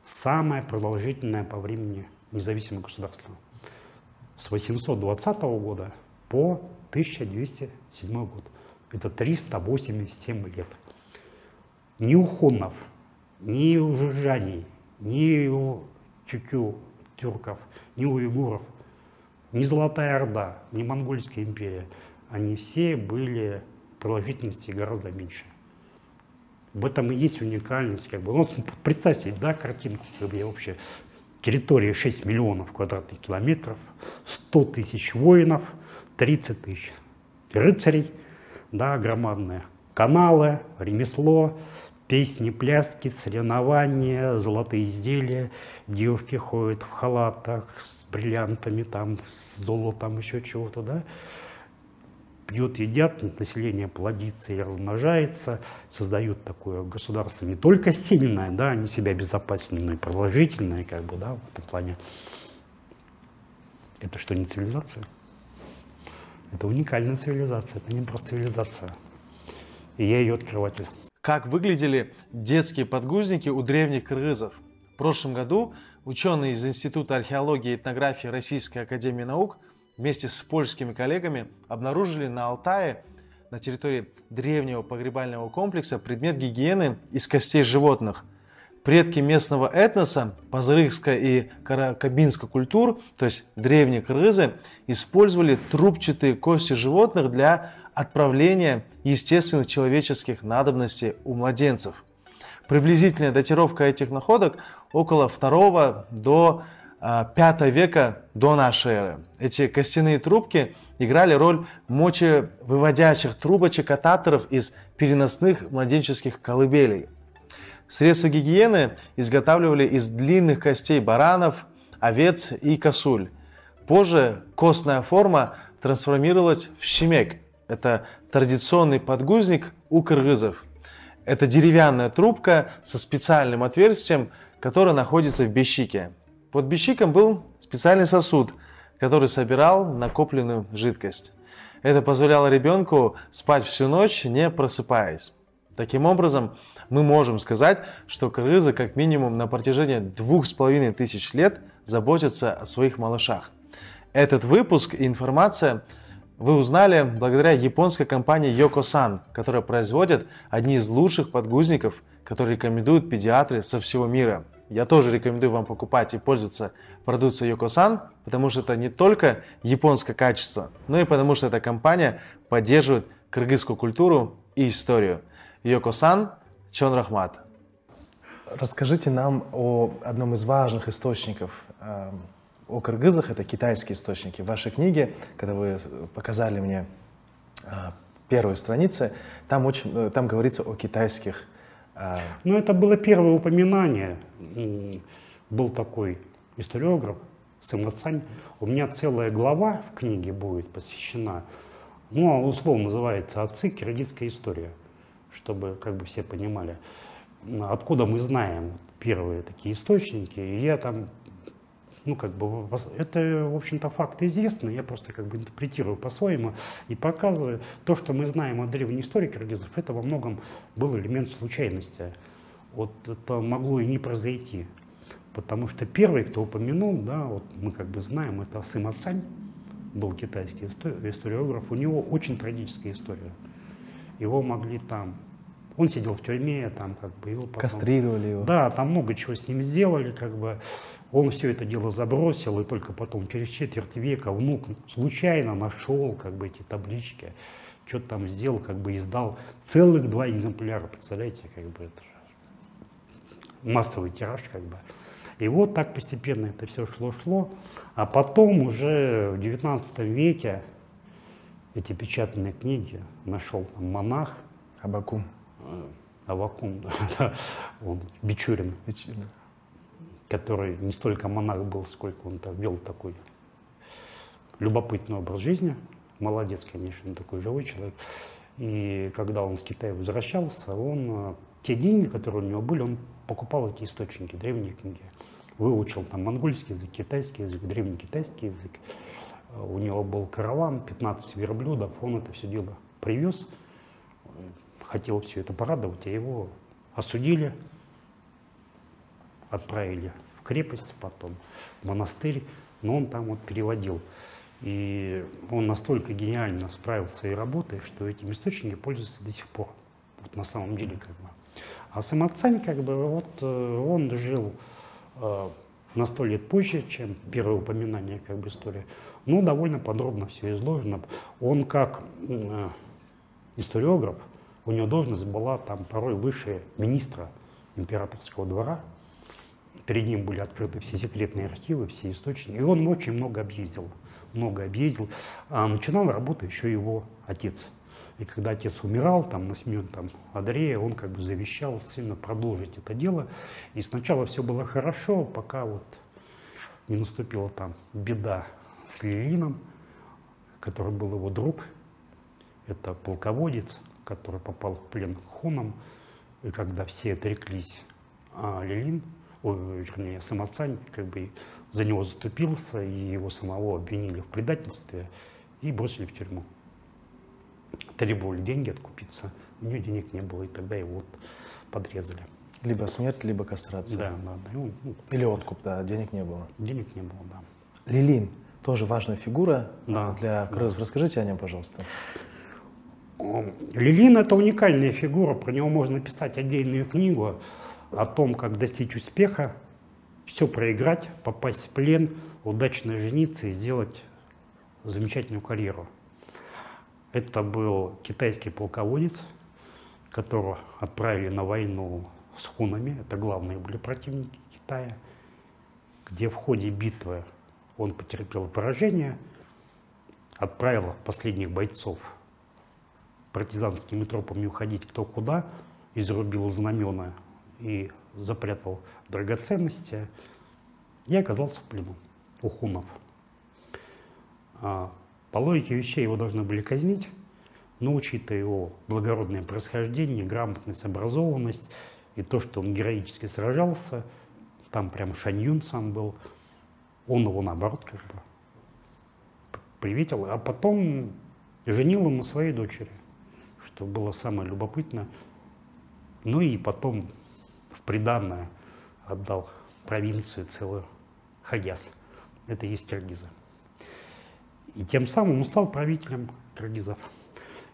самое продолжительное по времени независимое государство. С 820 года по 1207 год. Это 387 лет. Ни у хуннов, ни у журжаней, ни у тюрков, ни у уйгуров, ни Золотая Орда, ни Монгольская империя, они все были продолжительности гораздо меньше. В этом и есть уникальность. Как бы. Вот представьте, да, картинку, как бы, вообще территория 6 миллионов квадратных километров, 100 тысяч воинов, 30 тысяч рыцарей, да, громадные каналы, ремесло, песни, пляски, соревнования, золотые изделия, девушки ходят в халатах с бриллиантами, там, с золотом, еще чего-то, да. Пьют, едят, население плодится и размножается, создают такое государство не только сильное, да, они себя обезопасили, но и продолжительное, как бы, да, в этом плане. Это что, не цивилизация? Это уникальная цивилизация, это не просто цивилизация. И я ее открыватель. Как выглядели детские подгузники у древних кыргызов? В прошлом году ученые из Института археологии и этнографии Российской академии наук вместе с польскими коллегами обнаружили на Алтае, на территории древнего погребального комплекса, предмет гигиены из костей животных. Предки местного этноса, пазырыхской и каракабинской культур, то есть древние кыргызы, использовали трубчатые кости животных для отправления естественных человеческих надобностей у младенцев. Приблизительная датировка этих находок около 2 до 5 века до нашей эры. Эти костяные трубки играли роль мочевыводящих трубочек-кататоров из переносных младенческих колыбелей. Средства гигиены изготавливали из длинных костей баранов, овец и косуль. Позже костная форма трансформировалась в щемек. Это традиционный подгузник у кыргызов. Это деревянная трубка со специальным отверстием, которое находится в бещике. Под бещиком был специальный сосуд, который собирал накопленную жидкость. Это позволяло ребенку спать всю ночь, не просыпаясь. Таким образом, мы можем сказать, что кыргызы как минимум на протяжении 2500 лет заботятся о своих малышах. Этот выпуск и информация вы узнали благодаря японской компании Йокосан, которая производит одни из лучших подгузников, которые рекомендуют педиатры со всего мира. Я тоже рекомендую вам покупать и пользоваться продукцией Йокосан, потому что это не только японское качество, но и потому что эта компания поддерживает кыргызскую культуру и историю. Йокосан, чон рахмат. Расскажите нам о одном из важных источников о кыргызах, это китайские источники. В вашей книге, когда вы показали мне первые страницы, там говорится о китайских. Ну, это было первое упоминание. Был такой историограф Сыма Цань. У меня целая глава в книге будет посвящена, ну, условно называется «Отцы. Киргизская история», чтобы как бы все понимали, откуда мы знаем первые такие источники. И я там, ну, как бы, это, в общем-то, факт известный, я просто как бы интерпретирую по-своему и показываю. То, что мы знаем о древней истории киргизов, это во многом был элемент случайности. Вот это могло и не произойти. Потому что первый, кто упомянул, да, вот мы как бы знаем, это Сыма Цань, был китайский историограф, у него очень трагическая история. Его могли там, он сидел в тюрьме, там как бы его потом, кастрировали его. Да, там много чего с ним сделали, как бы. Он все это дело забросил, и только потом, через четверть века, внук случайно нашел как бы эти таблички, что-то там сделал, как бы издал целых 2 экземпляра, представляете, как бы это же массовый тираж, как бы. И вот так постепенно это все шло, а потом уже в 19 веке эти печатные книги нашел там монах Абакум. Авакум, он Бичурин, который не столько монах был, сколько он вел такой любопытный образ жизни. Молодец, конечно, такой живой человек. И когда он с Китая возвращался, он те деньги, которые у него были, он покупал эти источники, древние книги. Выучил там монгольский язык, китайский язык, древний китайский язык. У него был караван, 15 верблюдов, он это все дело привез, хотел все это порадовать, а его осудили, отправили в крепость, потом в монастырь, но он там вот переводил. И он настолько гениально справился своей работой, что этими источниками пользуются до сих пор, вот на самом деле как бы. А Сыма Цань, как бы, вот он жил на 100 лет позже, чем первое упоминание как бы истории, но довольно подробно все изложено. Он как историограф, у него должность была там порой выше министра императорского двора. Перед ним были открыты все секретные архивы, все источники. И он очень много объездил. А начинал работу еще его отец. И когда отец умирал, там, на смену Андрея, он как бы завещал сына продолжить это дело. И сначала все было хорошо, пока вот не наступила там беда с Лилином, который был его друг. Это полководец, который попал в плен к хунам. И когда все отреклись, Лилин, вернее, Сыма Цань, как бы за него заступился, и его самого обвинили в предательстве и бросили в тюрьму. Требовали деньги откупиться, у него денег не было, и тогда его вот подрезали. Либо смерть, либо кастрация. Да. Или откуп, да, денег не было. Денег не было, да. Лилин, тоже важная фигура для кыргызов. Да. Расскажите о нем, пожалуйста. Лилин — это уникальная фигура, про него можно написать отдельную книгу. о том, как достичь успеха, все проиграть, попасть в плен, удачно жениться и сделать замечательную карьеру. Это был китайский полководец, которого отправили на войну с хунами. Это главные были противники Китая, где в ходе битвы он потерпел поражение, отправил последних бойцов партизанскими тропами уходить кто куда, изрубил знамена и запрятал драгоценности, и оказался в плену у хунов. По логике вещей его должны были казнить, но учитывая его благородное происхождение, грамотность, образованность и то, что он героически сражался, там прям Шань Юн сам был, он его наоборот как бы приветил, а потом женил его на своей дочери, что было самое любопытное. Ну и потом в приданое отдал провинцию целую Хагяс. Это и есть киргизы. И тем самым он стал правителем киргизов.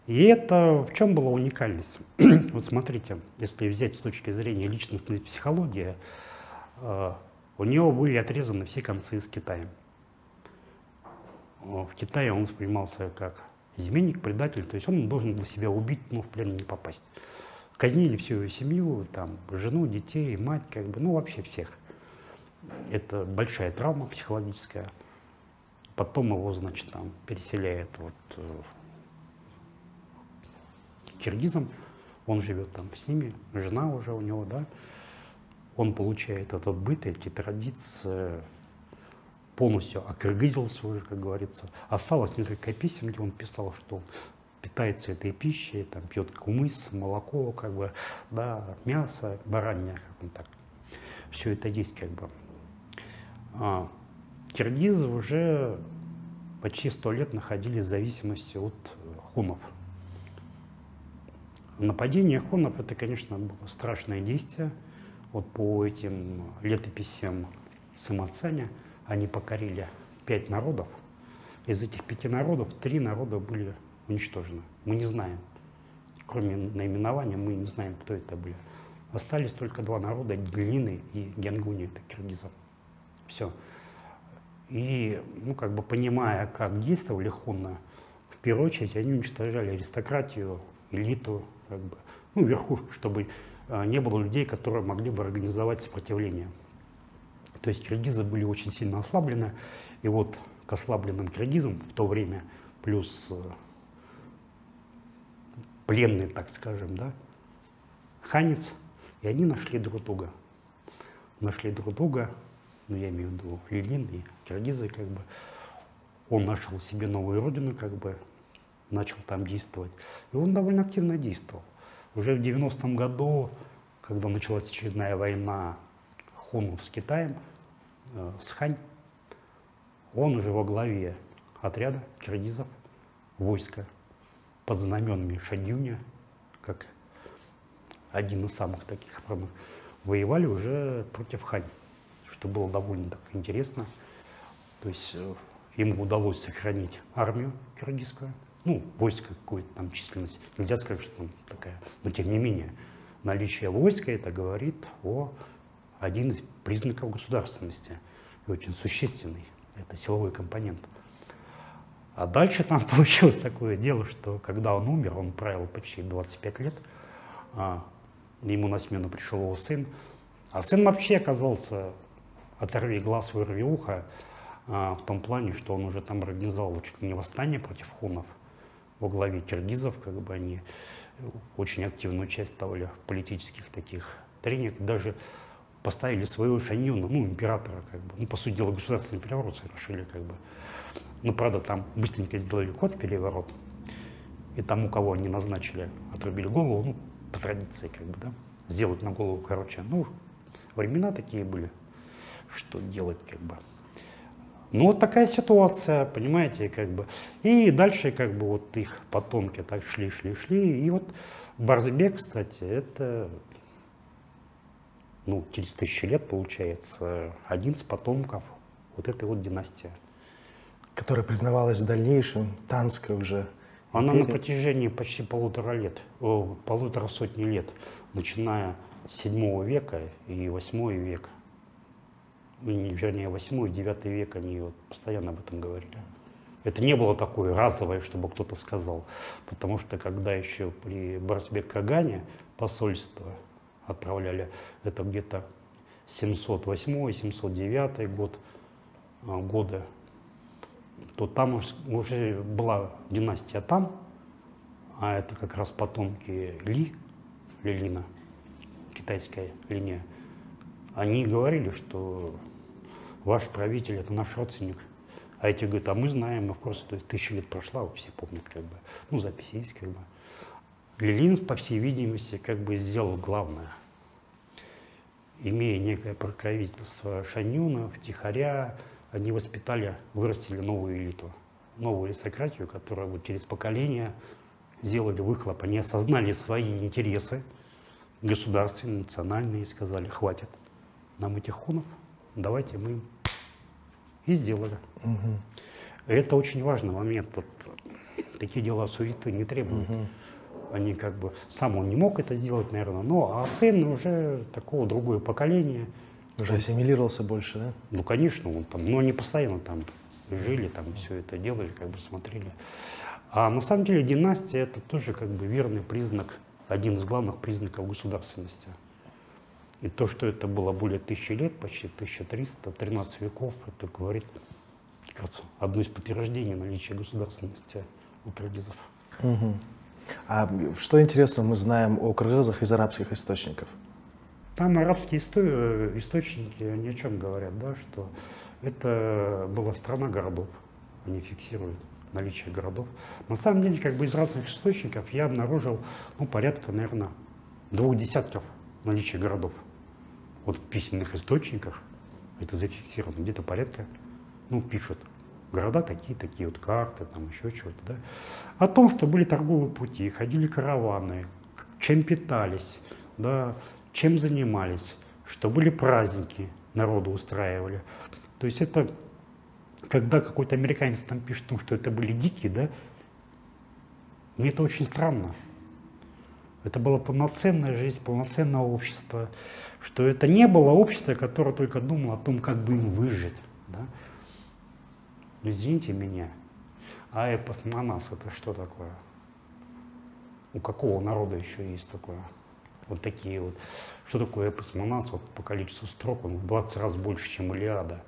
И это в чем была уникальность? Вот смотрите, если взять с точки зрения личностной психологии, у него были отрезаны все концы с Китаем. В Китае он воспринимался как изменник, предатель, то есть он должен для себя убить, но в плен не попасть. Казнили всю его семью, там, жену, детей, мать, как бы, ну вообще всех. Это большая травма психологическая. Потом его, значит, там переселяют вот к киргизам, он живет там с ними, жена уже у него, да. Он получает этот быт, эти традиции, полностью окыргызился уже, как говорится. Осталось несколько писем, где он писал, что он питается этой пищей, там, пьет кумыс, молоко, как бы, да, мясо, баранья, как он так. Все это есть, как бы. Киргизы уже почти 100 лет находились в зависимости от хунов. Нападение хунов — это, конечно, было страшное действие. Вот по этим летописям Сыма Цаня они покорили 5 народов. Из этих 5 народов 3 народа были уничтожены. Мы не знаем, кроме наименования, мы не знаем, кто это были. Остались только 2 народа, Гелины и Генгуни, это киргизов. Все. И, ну, как бы понимая, как действовали хунны, в первую очередь они уничтожали аристократию, элиту, как бы, ну, верхушку, чтобы не было людей, которые могли бы организовать сопротивление. То есть киргизы были очень сильно ослаблены, и вот к ослабленным киргизам в то время, плюс пленный, так скажем, да, ханец, и они нашли друг друга. Нашли друг друга, ну, я имею в виду Лилин и киргизы, как бы. Он нашел себе новую родину, как бы, начал там действовать. И он довольно активно действовал. Уже в 90-м году, когда началась очередная война хунов с Китаем, с Хань, он уже во главе отряда киргизов, войска под знаменами Шань Юня, как один из самых таких, воевали уже против Хань, что было довольно так интересно. То есть ему удалось сохранить армию киргизскую, ну, войско какой-то там численность. Нельзя сказать, что там такая, но тем не менее, наличие войска это говорит о один из признаков государственности, и очень существенный, это силовой компонент. А дальше там получилось такое дело, что когда он умер, он правил почти 25 лет, ему на смену пришел его сын, а сын вообще оказался оторви глаз, вырви ухо, в том плане, что он уже там организовал чуть ли не восстание против хунов во главе киргизов, как бы они очень активно участвовали в политических таких трениях, даже поставили своего Шань Юна, ну, императора, как бы, ну, по сути дела, государственный переворот совершили, как бы. Ну, правда, там быстренько сделали переворот, и тому, кого они назначили, отрубили голову, ну, по традиции, как бы, да, сделать на голову короче. Ну, времена такие были, что делать, как бы. Ну, вот такая ситуация, понимаете, как бы. И дальше, как бы, вот их потомки так шли. И вот Барзбек, кстати, это, ну, через 1000 лет, получается, один из потомков вот этой вот династии. Которая признавалась в дальнейшем Танской уже. Она на протяжении почти полутора сотни лет, начиная 7 века и 8 век, вернее 8 и 9 век, они вот постоянно об этом говорили. Это не было такое разовое, чтобы кто-то сказал, потому что когда еще при Барсбек-Кагане посольство отправляли, это где-то 708-709 годы, то там уже была династия Тан, а это как раз потомки Лилина, китайская линия. Они говорили, что ваш правитель — это наш родственник. А эти говорят, а мы знаем, of course, то есть 1000 лет прошло, все помнят, как бы, ну, записи есть, как бы. Лилин, по всей видимости, как бы сделал главное. Имея некое покровительство шаньюнов, тихаря, они воспитали, вырастили новую элиту, новую аристократию, которая вот через поколения сделали выхлоп. Они осознали свои интересы государственные, национальные, и сказали, хватит нам этих хунов, давайте мы им. И сделали. Это очень важный момент. Вот, такие дела суеты не требуют. Они как бы, сам он не мог это сделать, наверное, но а сын уже такого другое поколение. Уже ассимилировался больше, да? Ну, конечно, он там, но они постоянно там жили, там все это делали, как бы смотрели. А на самом деле династия — это тоже как бы верный признак, один из главных признаков государственности. И то, что это было более 1000 лет, почти 1300, 13 веков, это говорит как раз одно из подтверждений наличия государственности у киргизов. А что интересно мы знаем о кыргызах из арабских источников? Там арабские источники ни о чем говорят, да, что это была страна городов, они фиксируют наличие городов. На самом деле, как бы из разных источников я обнаружил, ну, порядка, наверное, 2 десятков наличия городов. Вот в письменных источниках это зафиксировано, где-то порядка, ну, пишут, города такие, вот карты, там еще чего-то, да. О том, что были торговые пути, ходили караваны, чем питались, да, чем занимались, что были праздники, народу устраивали. То есть это, когда какой-то американец там пишет о том, что это были дикие, да, мне это очень странно. Это была полноценная жизнь, полноценное общество, что это не было общество, которое только думало о том, как бы им выжить. Да? Но извините меня, а эпос Манас — это что такое? У какого народа еще есть такое? Вот такие вот. Что такое эпос Манас? Вот по количеству строк он в 20 раз больше, чем Илиада,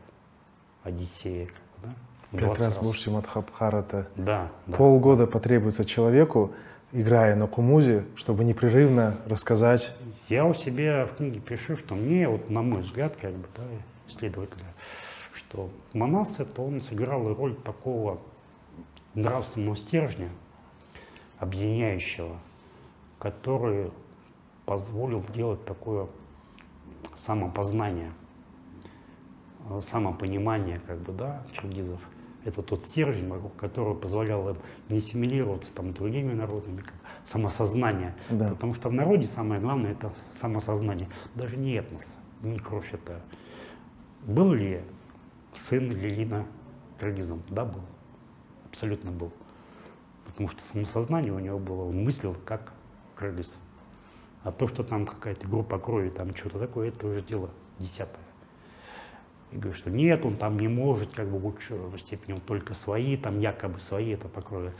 Одиссея. Да? 5 раз больше, чем Махабхарата. Да, да. Полгода потребуется человеку, играя на кумузе, чтобы непрерывно рассказать. Я у себя в книге пишу, что мне, вот на мой взгляд, как бы, да, исследователя, что Манас — это он сыграл роль такого нравственного стержня, объединяющего, который позволил сделать такое самопознание, самопонимание, как бы, да, киргизов. Это тот стержень, который позволял им не ассимилироваться там другими народами, как самосознание. Да. Потому что в народе самое главное — это самосознание. Даже не этнос, не кровь это. Был ли сын Лилина киргизом? Да, был. Абсолютно был. Потому что самосознание у него было, он мыслил как киргиз. А то, что там какая-то группа крови, там что-то такое, это уже дело десятое. И говорю, что нет, он там не может, как бы в большей степени, он только свои, там якобы свои, это по крови.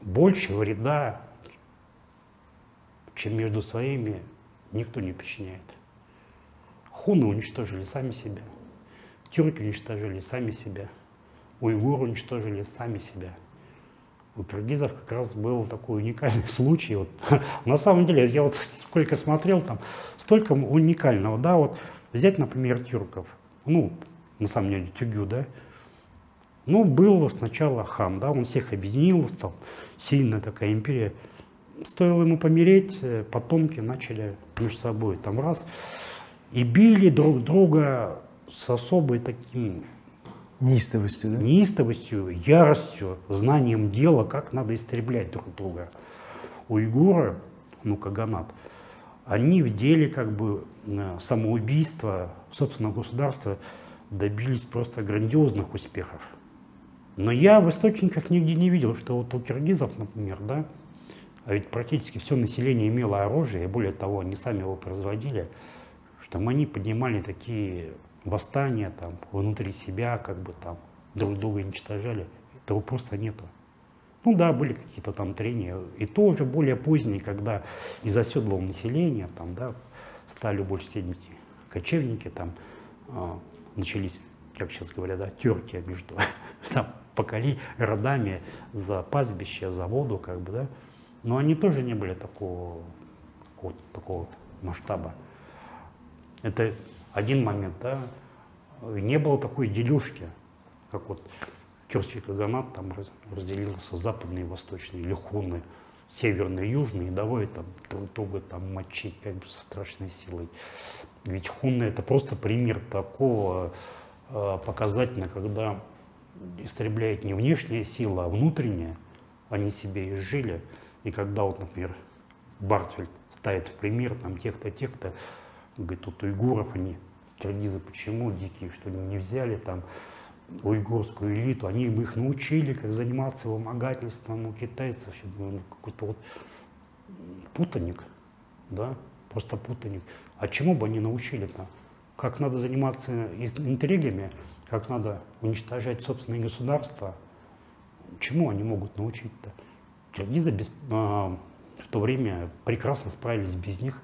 Больше вреда, чем между своими, никто не причиняет. Хуны уничтожили сами себя, тюрки уничтожили сами себя, уйгуры уничтожили сами себя. У киргизов как раз был такой уникальный случай. Вот. На самом деле, я вот сколько смотрел, там столько уникального, да, вот. Взять, например, тюрков, ну, на самом деле, Тюгю, да, ну, был сначала хан, да, он всех объединил, там, сильная такая империя. Стоило ему помереть, потомки начали между собой там раз, и били друг друга с особой таким... Неистовостью, да? Неистовостью, яростью, знанием дела, как надо истреблять друг друга. Уйгуры, ну, Каганат, они в деле как бы самоубийства собственного государства добились просто грандиозных успехов. Но я в источниках нигде не видел, что вот у киргизов, например, да, А ведь практически все население имело оружие, и более того, они сами его производили, что они поднимали такие восстания там, внутри себя, как бы там друг друга уничтожали. Этого просто нету. Ну да, были какие-то там трения, и то уже более поздние, когда из оседлого населения там, да, стали больше степени кочевники, там начались, как сейчас говорят, да, терки между там, родами за пастбище, за воду, как бы, да. Но они тоже не были такого масштаба. Это один момент, да. Не было такой дележки, как вот тюркский каганат там разделился западные и восточные, или хунны, северные и южные, и давай там друг друга там мочить как бы со страшной силой. Ведь хунны — это просто пример такого показательно, когда истребляет не внешняя сила, а внутренняя, они себе изжили. И когда вот, например, Бартфельд ставит в пример там тех-то, говорит, тут уйгуров они, киргизы, почему дикие, что не взяли там уйгурскую элиту, они их научили, как заниматься вымогательством у китайцев, какой-то вот путаник, да, просто путаник. А чему бы они научили-то? Как надо заниматься интригами, как надо уничтожать собственные государства, чему они могут научить-то? Киргизы в то время прекрасно справились без них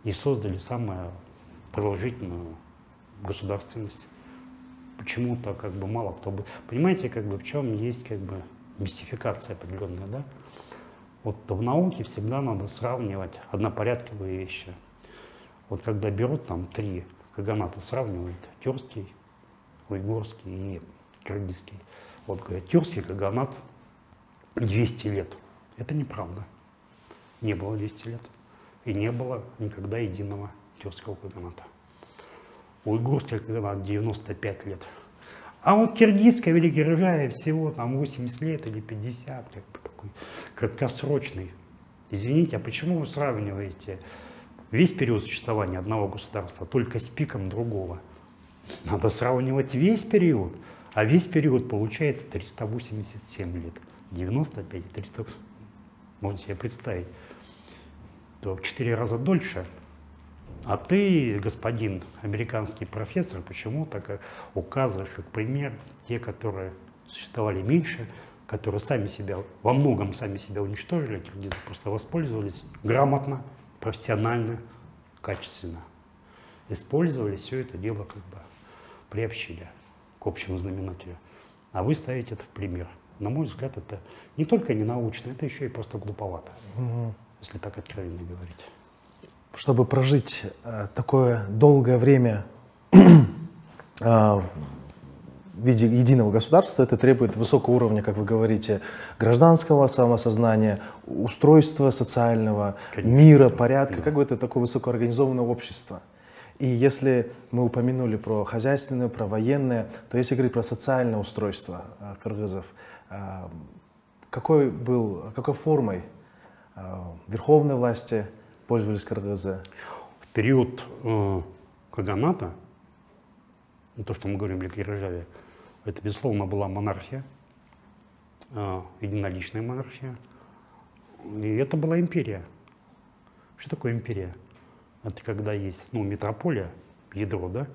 и создали самую продолжительную государственность. Почему-то как бы мало кто бы... Понимаете, как бы в чем есть как бы мистификация определенная, да? Вот в науке всегда надо сравнивать однопорядковые вещи. Вот когда берут там 3 каганата, сравнивают тюркский, уйгурский и киргизский. Вот говорят, тюркский каганат 200 лет. Это неправда. Не было 200 лет. И не было никогда единого тюркского каганата. Уйгурский каганат 95 лет. А вот киргизская Великий Рыжая всего там 80 лет или 50, как бы такой краткосрочный. Извините, а почему вы сравниваете весь период существования одного государства только с пиком другого? Надо сравнивать весь период, а весь период получается 387 лет. 95 и 300, можно себе представить, то в 4 раза дольше. А ты, господин американский профессор, почему-то указываешь как пример те, которые существовали меньше, которые сами себя, во многом сами себя уничтожили, киргизы просто воспользовались грамотно, профессионально, качественно. Использовали все это дело, как бы приобщили к общему знаменателю. А вы ставите это в пример. На мой взгляд, это не только не научно, это еще и просто глуповато, если так откровенно говорить. Чтобы прожить такое долгое время в виде единого государства, это требует высокого уровня, как вы говорите, гражданского самосознания, устройства социального, мира, порядка, как бы это такое высокоорганизованное общество. И если мы упомянули про хозяйственное, про военное, то если говорить про социальное устройство кыргызов, какой формой верховной власти пользовались кыргызы? В период каганата, то, что мы говорим о Великой Рыжаве, это, безусловно, была монархия, единоличная монархия, и это была империя. Что такое империя? Это когда есть метрополия, ядро, да,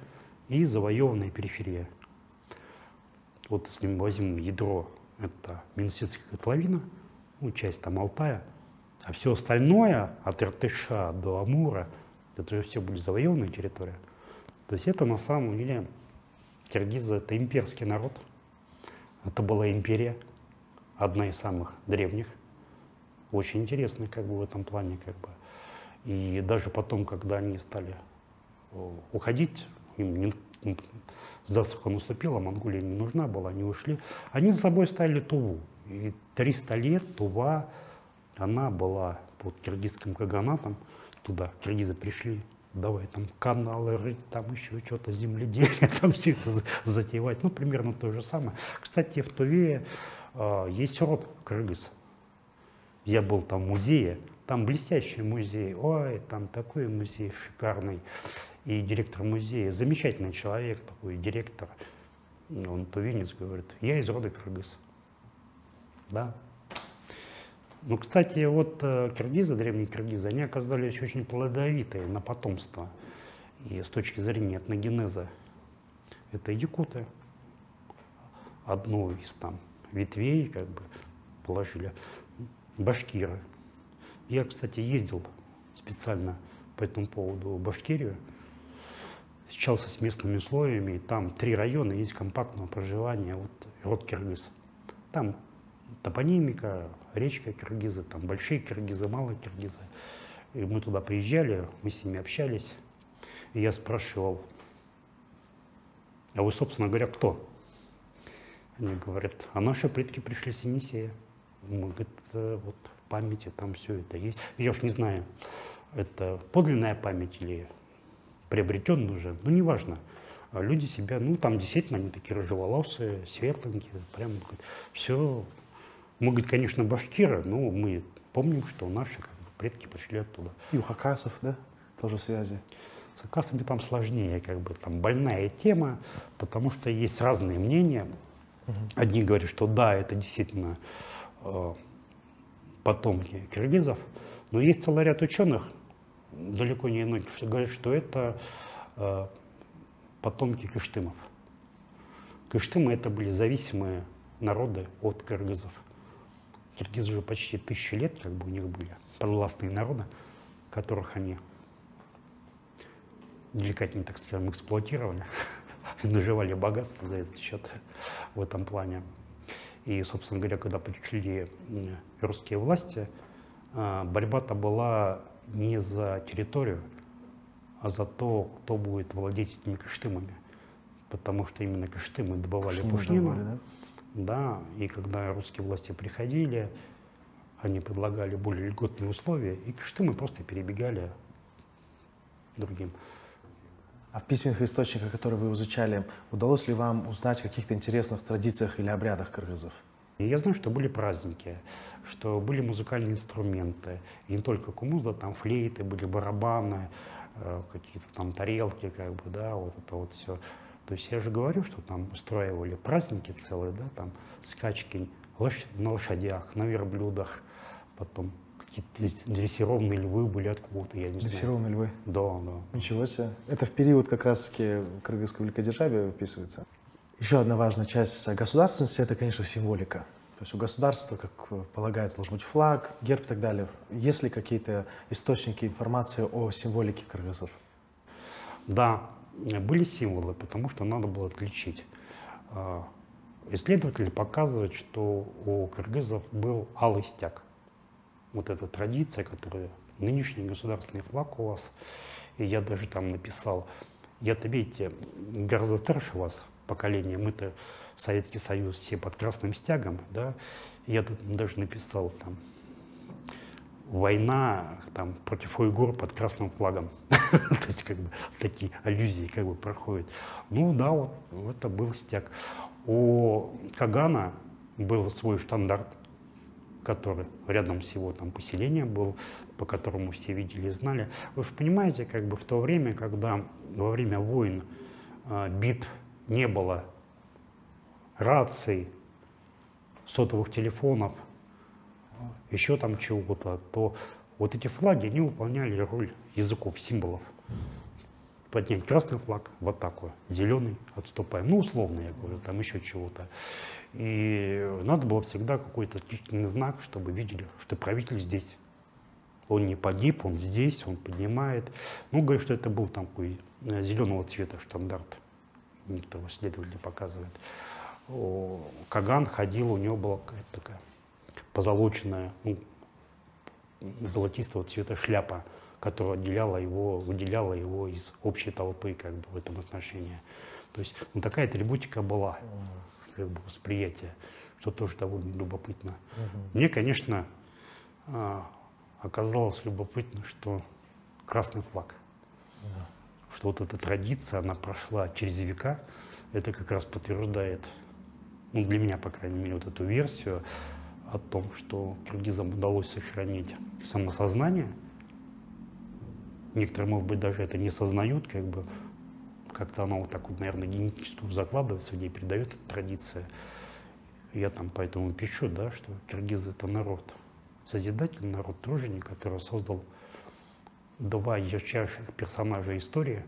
и завоеванная периферия. Вот если мы возьмем ядро, это Минусинская котловина, часть там Алтая, а все остальное, от Иртыша до Амура, это же все были завоеванные территории. То есть это на самом деле, киргизы — это имперский народ. Это была империя, одна из самых древних. Очень интересная как бы в этом плане. Как бы. И даже потом, когда они стали уходить, им засуха наступила, Монголия не нужна была, они ушли. Они за собой ставили Туву. И 300 лет Тува, она была под киргизским каганатом. Туда киргизы пришли, давай там каналы рыть, там еще что-то, земледелие, там все это затевать. Ну, примерно то же самое. Кстати, в Туве есть род кыргыз. Я был там в музее, там блестящий музей. Ой, там такой музей шикарный. И директор музея, замечательный человек, такой директор, он тувинец, говорит, я из рода кыргыз. Да. Ну, кстати, вот киргизы, древние киргизы, они оказались очень плодовитые на потомство. И с точки зрения этногенеза это якуты. Одну из там ветвей как бы положили башкиры. Я, кстати, ездил специально по этому поводу в Башкирию, встречался с местными условиями, и там 3 района есть компактного проживания, вот род киргиз. Там топонимика, речка киргизы, там большие киргизы, малые киргизы. И мы туда приезжали, мы с ними общались, и я спрашивал: а вы, собственно говоря, кто? Они говорят: а наши предки пришли с Енисея. Мы, говорит, вот в памяти там все это есть. Я уж не знаю, это подлинная память или приобретенная уже, ну неважно. Люди себя, ну там действительно они такие рыжеволосые, светленькие, прям все. Мы, говорит, конечно, башкиры, но мы помним, что наши как бы, предки пришли оттуда. И у хакасов, да, тоже связи? С хакасами там сложнее, как бы там больная тема, потому что есть разные мнения. Одни говорят, что да, это действительно потомки киргизов, но есть целый ряд ученых, далеко не иной, что говорят, что это потомки кыштымов. Кыштымы это были зависимые народы от киргизов. Киргизы уже почти 1000 лет как бы у них были подвластные народы, которых они деликатнее, так скажем, эксплуатировали, наживали богатство за этот счет в этом плане. И, собственно говоря, когда пришли русские власти, борьба-то была не за территорию, а за то, кто будет владеть этими кыштымами. Потому что именно кыштымы добывали пушнину. Да? Да, и когда русские власти приходили, они предлагали более льготные условия, и кыштымы просто перебегали другим. А в письменных источниках, которые вы изучали, удалось ли вам узнать о каких-то интересных традициях или обрядах кыргызов? И я знаю, что были праздники, что были музыкальные инструменты, и не только кумуза, там флейты, были барабаны, какие-то там тарелки, как бы, да, вот это вот все. То есть я же говорю, что там устраивали праздники целые, да, там скачки на лошадях, на верблюдах, потом какие-то дрессированные львы были откуда-то, я не знаю. Дрессированные львы? Да, да. Ничего себе. Это в период как раз-таки кыргызского великодержавия описывается. Еще одна важная часть государственности – это, конечно, символика. То есть у государства, как полагается, должен быть флаг, герб и так далее. Есть ли какие-то источники информации о символике кыргызов? Да, были символы, потому что надо было отличить. Исследователи показывают, что у кыргызов был алый стяг. Вот эта традиция, которая нынешний государственный флаг у вас. И я даже там написал, я-то, видите, гораздо старше вас поколение, мы-то Советский Союз все под красным стягом, да, я даже написал там война там, против уйгур под красным флагом. То есть как бы такие аллюзии как бы проходят. Ну да, вот это был стяг. У Кагана был свой штандарт, который рядом с его там поселением был, по которому все видели и знали. Вы же понимаете, как бы в то время, когда во время войн, битв не было раций, сотовых телефонов, еще там чего-то, то вот эти флаги, они выполняли роль языков, символов. Поднять красный флаг в атаку, зеленый отступаем. Ну, условно, я говорю, там еще чего-то. И надо было всегда какой-то отличительный знак, чтобы видели, что правитель здесь. Он не погиб, он здесь, он поднимает. Ну, говорят, что это был там такой зеленого цвета штандарт. Некоторые исследователи показывают. Каган ходил, у него была какая-то такая позолоченная, ну, золотистого цвета шляпа, которая выделяла его из общей толпы как бы, в этом отношении. То есть ну, такая атрибутика была, как бы, восприятие, что тоже довольно любопытно. Мне, конечно, оказалось любопытно, что красный флаг, что вот эта традиция, она прошла через века, это как раз подтверждает, ну, для меня, по крайней мере, вот эту версию о том, что киргизам удалось сохранить самосознание. Некоторые, может быть, даже это не сознают, как бы, как-то оно вот так вот, наверное, генетически закладывается, где передает эта традиция. Я там поэтому пишу, да, что киргизы — это народ созидательный народ, труженик, который создал два ярчайших персонажа истории,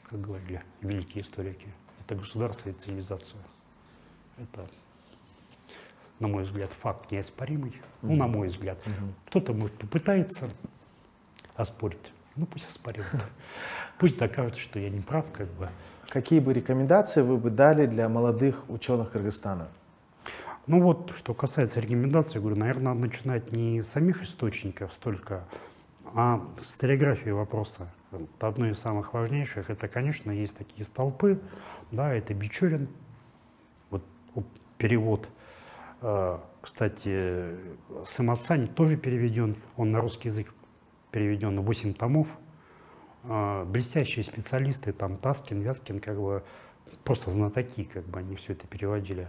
как говорили великие историки. Это государство и цивилизацию. Это, на мой взгляд, факт неоспоримый. Ну, на мой взгляд. Кто-то, может, попытается оспорить. Ну, пусть оспаривает. Пусть докажет, что я не прав, как бы. Какие бы рекомендации вы бы дали для молодых ученых Кыргызстана? Ну вот, что касается рекомендаций, я говорю, наверное, надо начинать не с самих источников столько, а с историографии вопроса. Это одно из самых важнейших. Это, конечно, есть такие столпы, да, это Бичурин, вот перевод. Кстати, Сымацань тоже переведен, он на русский язык переведен на 8 томов. Блестящие специалисты, там Таскин, Вяткин, как бы просто знатоки, как бы они все это переводили,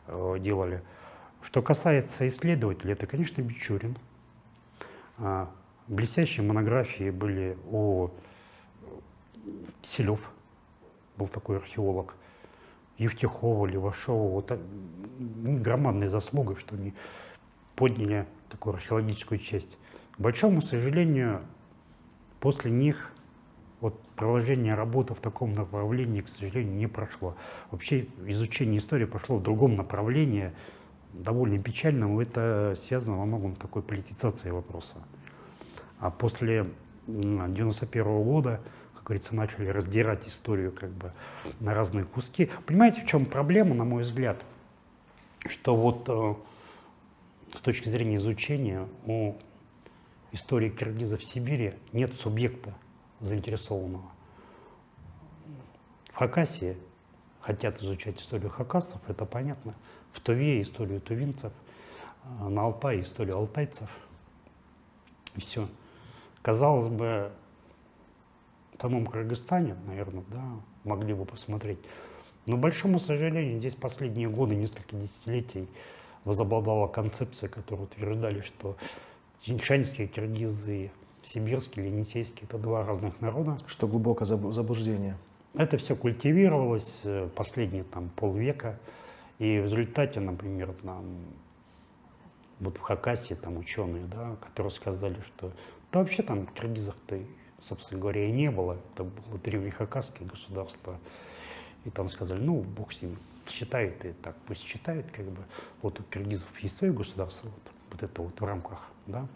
делали. Что касается исследователей, это, конечно, Бичурин. Блестящие монографии были о Киселев, был такой археолог, Евтихова, Левашова. Вот громадная заслуга, что они подняли такую археологическую часть. К большому сожалению, после них вот продолжение работы в таком направлении, к сожалению, не прошло. Вообще изучение истории пошло в другом направлении, довольно печальном. Это связано во многом с такой политизацией вопроса. А после 1991 года, как говорится, начали раздирать историю как бы на разные куски. Понимаете, в чем проблема, на мой взгляд? Что вот с точки зрения изучения у истории киргизов в Сибири нет субъекта заинтересованного. В Хакасии хотят изучать историю хакасцев, это понятно. В Туве историю тувинцев, на Алтае историю алтайцев. И все. Казалось бы, в самом Кыргызстане, наверное, да, могли бы посмотреть. Но, к большому сожалению, здесь последние годы, несколько десятилетий возобладала концепция, которую утверждали, что чиншанские киргизы, сибирские, ленинсейские — это два разных народа. Что глубокое заблуждение. Это все культивировалось последние там полвека. И в результате, например, вот в Хакасии там ученые, да, которые сказали, что да вообще там киргизов-то, собственно говоря, и не было. Это было древнехакасское государство. И там сказали, ну, бог с ним, считают и так, пусть считают, как бы. Вот у киргизов есть свое государство, вот это вот в рамках, да.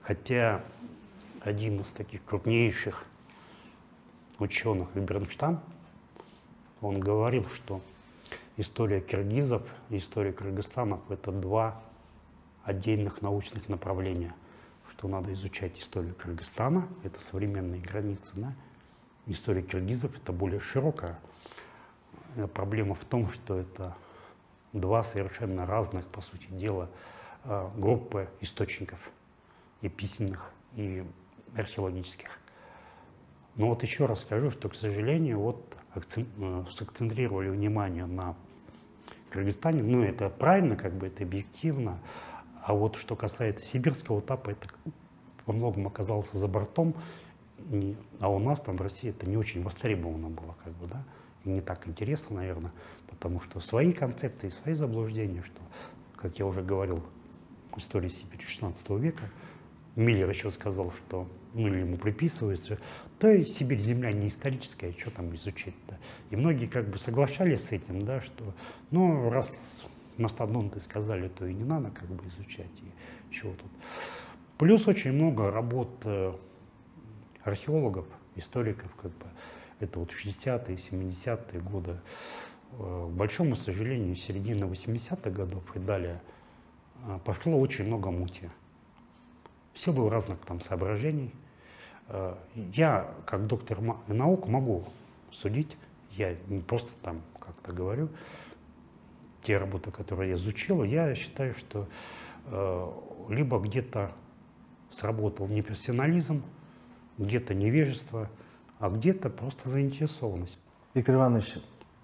Хотя один из таких крупнейших ученых, Бернштейн, он говорил, что история киргизов и история Кыргызстана — это два отдельных научных направления. Что надо изучать историю Кыргызстана, это современные границы, да? История киргизов — это более широкая. Проблема в том, что это два совершенно разных, по сути дела, группы источников, и письменных, и археологических. Но вот еще раз скажу, что, к сожалению, вот сакцентрировали внимание на Кыргызстане. Ну, это правильно, как бы это объективно. А вот что касается сибирского этапа, это во многом оказалось за бортом. А у нас там в России это не очень востребовано было, как бы, да, и не так интересно, наверное, потому что свои концепции, свои заблуждения, что, как я уже говорил, история Сибири 16 века, Миллер еще сказал, что, ну, или ему приписывается, да и Сибирь земля не историческая, что там изучать-то. И многие как бы соглашались с этим, да, что, ну, раз мастодонты сказали, то и не надо как бы изучать, и чего тут. Плюс очень много работ археологов, историков, как бы, это вот 60-е, 70-е годы. К большому сожалению, с середины 80-х годов и далее пошло очень много мути. В силу разных там соображений. Я, как доктор наук, могу судить, я не просто там как-то говорю, те работы, которые я изучил, я считаю, что либо где-то сработал непрофессионализм, где-то невежество, а где-то просто заинтересованность. Виктор Иванович,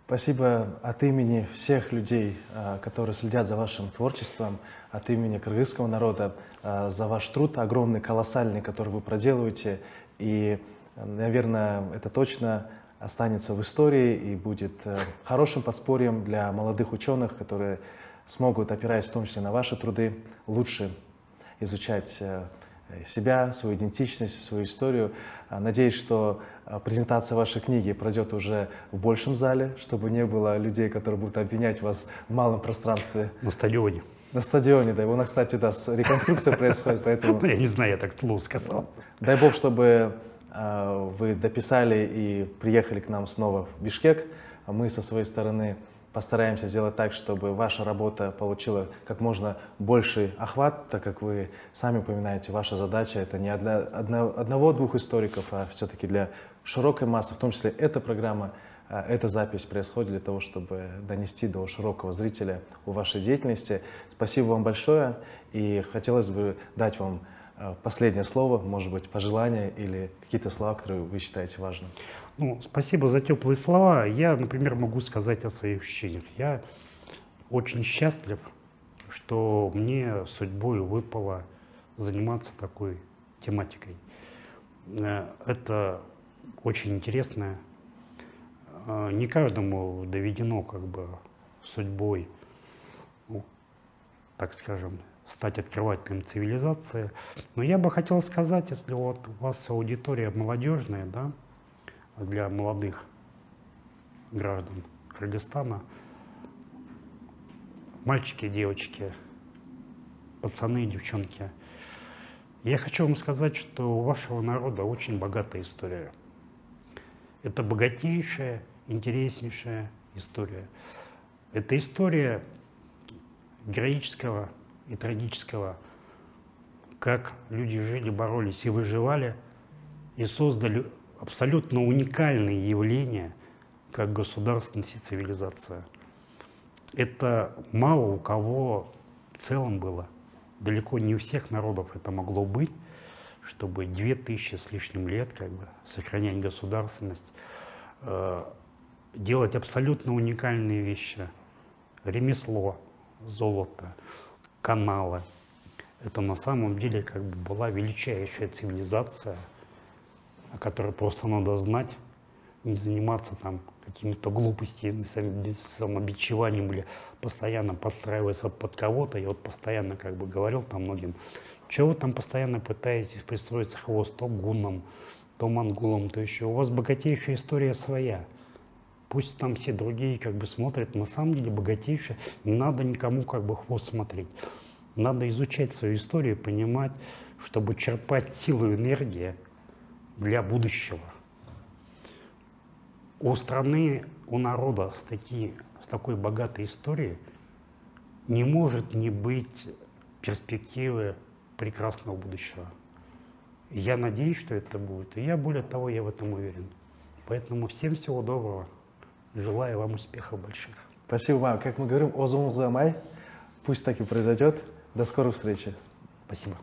спасибо от имени всех людей, которые следят за вашим творчеством, от имени кыргызского народа, за ваш труд огромный, колоссальный, который вы проделываете. И, наверное, это точно останется в истории и будет хорошим подспорьем для молодых ученых, которые смогут, опираясь в том числе на ваши труды, лучше изучать себя, свою идентичность, свою историю. Надеюсь, что презентация вашей книги пройдет уже в большем зале, чтобы не было людей, которые будут обвинять вас в малом пространстве. На стадионе. На стадионе, да. У нас, кстати, да, реконструкция происходит, поэтому... Я не знаю, я так плохо сказал. Дай бог, чтобы вы дописали и приехали к нам снова в Бишкек. Мы со своей стороны постараемся сделать так, чтобы ваша работа получила как можно больший охват, так как вы сами упоминаете, ваша задача это не одного-двух историков, а все-таки для широкой массы, в том числе эта программа, эта запись происходит для того, чтобы донести до широкого зрителя о вашей деятельности. Спасибо вам большое, и хотелось бы дать вам последнее слово, может быть, пожелания или какие-то слова, которые вы считаете важными. Ну, спасибо за теплые слова. Я, например, могу сказать о своих ощущениях. Я очень счастлив, что мне судьбой выпало заниматься такой тематикой. Это очень интересно. Не каждому доведено как бы судьбой, ну, так скажем, стать открывателем цивилизации. Но я бы хотел сказать, если вот у вас аудитория молодежная, да, для молодых граждан Кыргызстана, мальчики, девочки, пацаны, девчонки, я хочу вам сказать, что у вашего народа очень богатая история. Это богатейшая, интереснейшая история. Это история героического и трагического, как люди жили, боролись и выживали, и создали абсолютно уникальные явления, как государственность и цивилизация. Это мало у кого в целом было. Далеко не у всех народов это могло быть, чтобы 2000 с лишним лет как бы сохранять государственность, делать абсолютно уникальные вещи. Ремесло, золото, каналы. Это на самом деле как бы была величайшая цивилизация, о которой просто надо знать, не заниматься там какими-то глупостями, самобичеванием или постоянно подстраиваться под кого-то. Я вот постоянно как бы говорил там многим, что вы там постоянно пытаетесь пристроиться хвост то гуннам, то монголам, то еще. У вас богатейшая история своя. Пусть там все другие как бы смотрят, на самом деле богатейшая. Не надо никому как бы хвост смотреть. Надо изучать свою историю, понимать, чтобы черпать силу и энергию для будущего. У страны, у народа с такой богатой историей не может не быть перспективы прекрасного будущего. Я надеюсь, что это будет. И я, более того, я в этом уверен. Поэтому всем всего доброго. Желаю вам успехов больших. Спасибо вам. Как мы говорим, озумузамай. Пусть так и произойдет. До скорой встречи. Спасибо.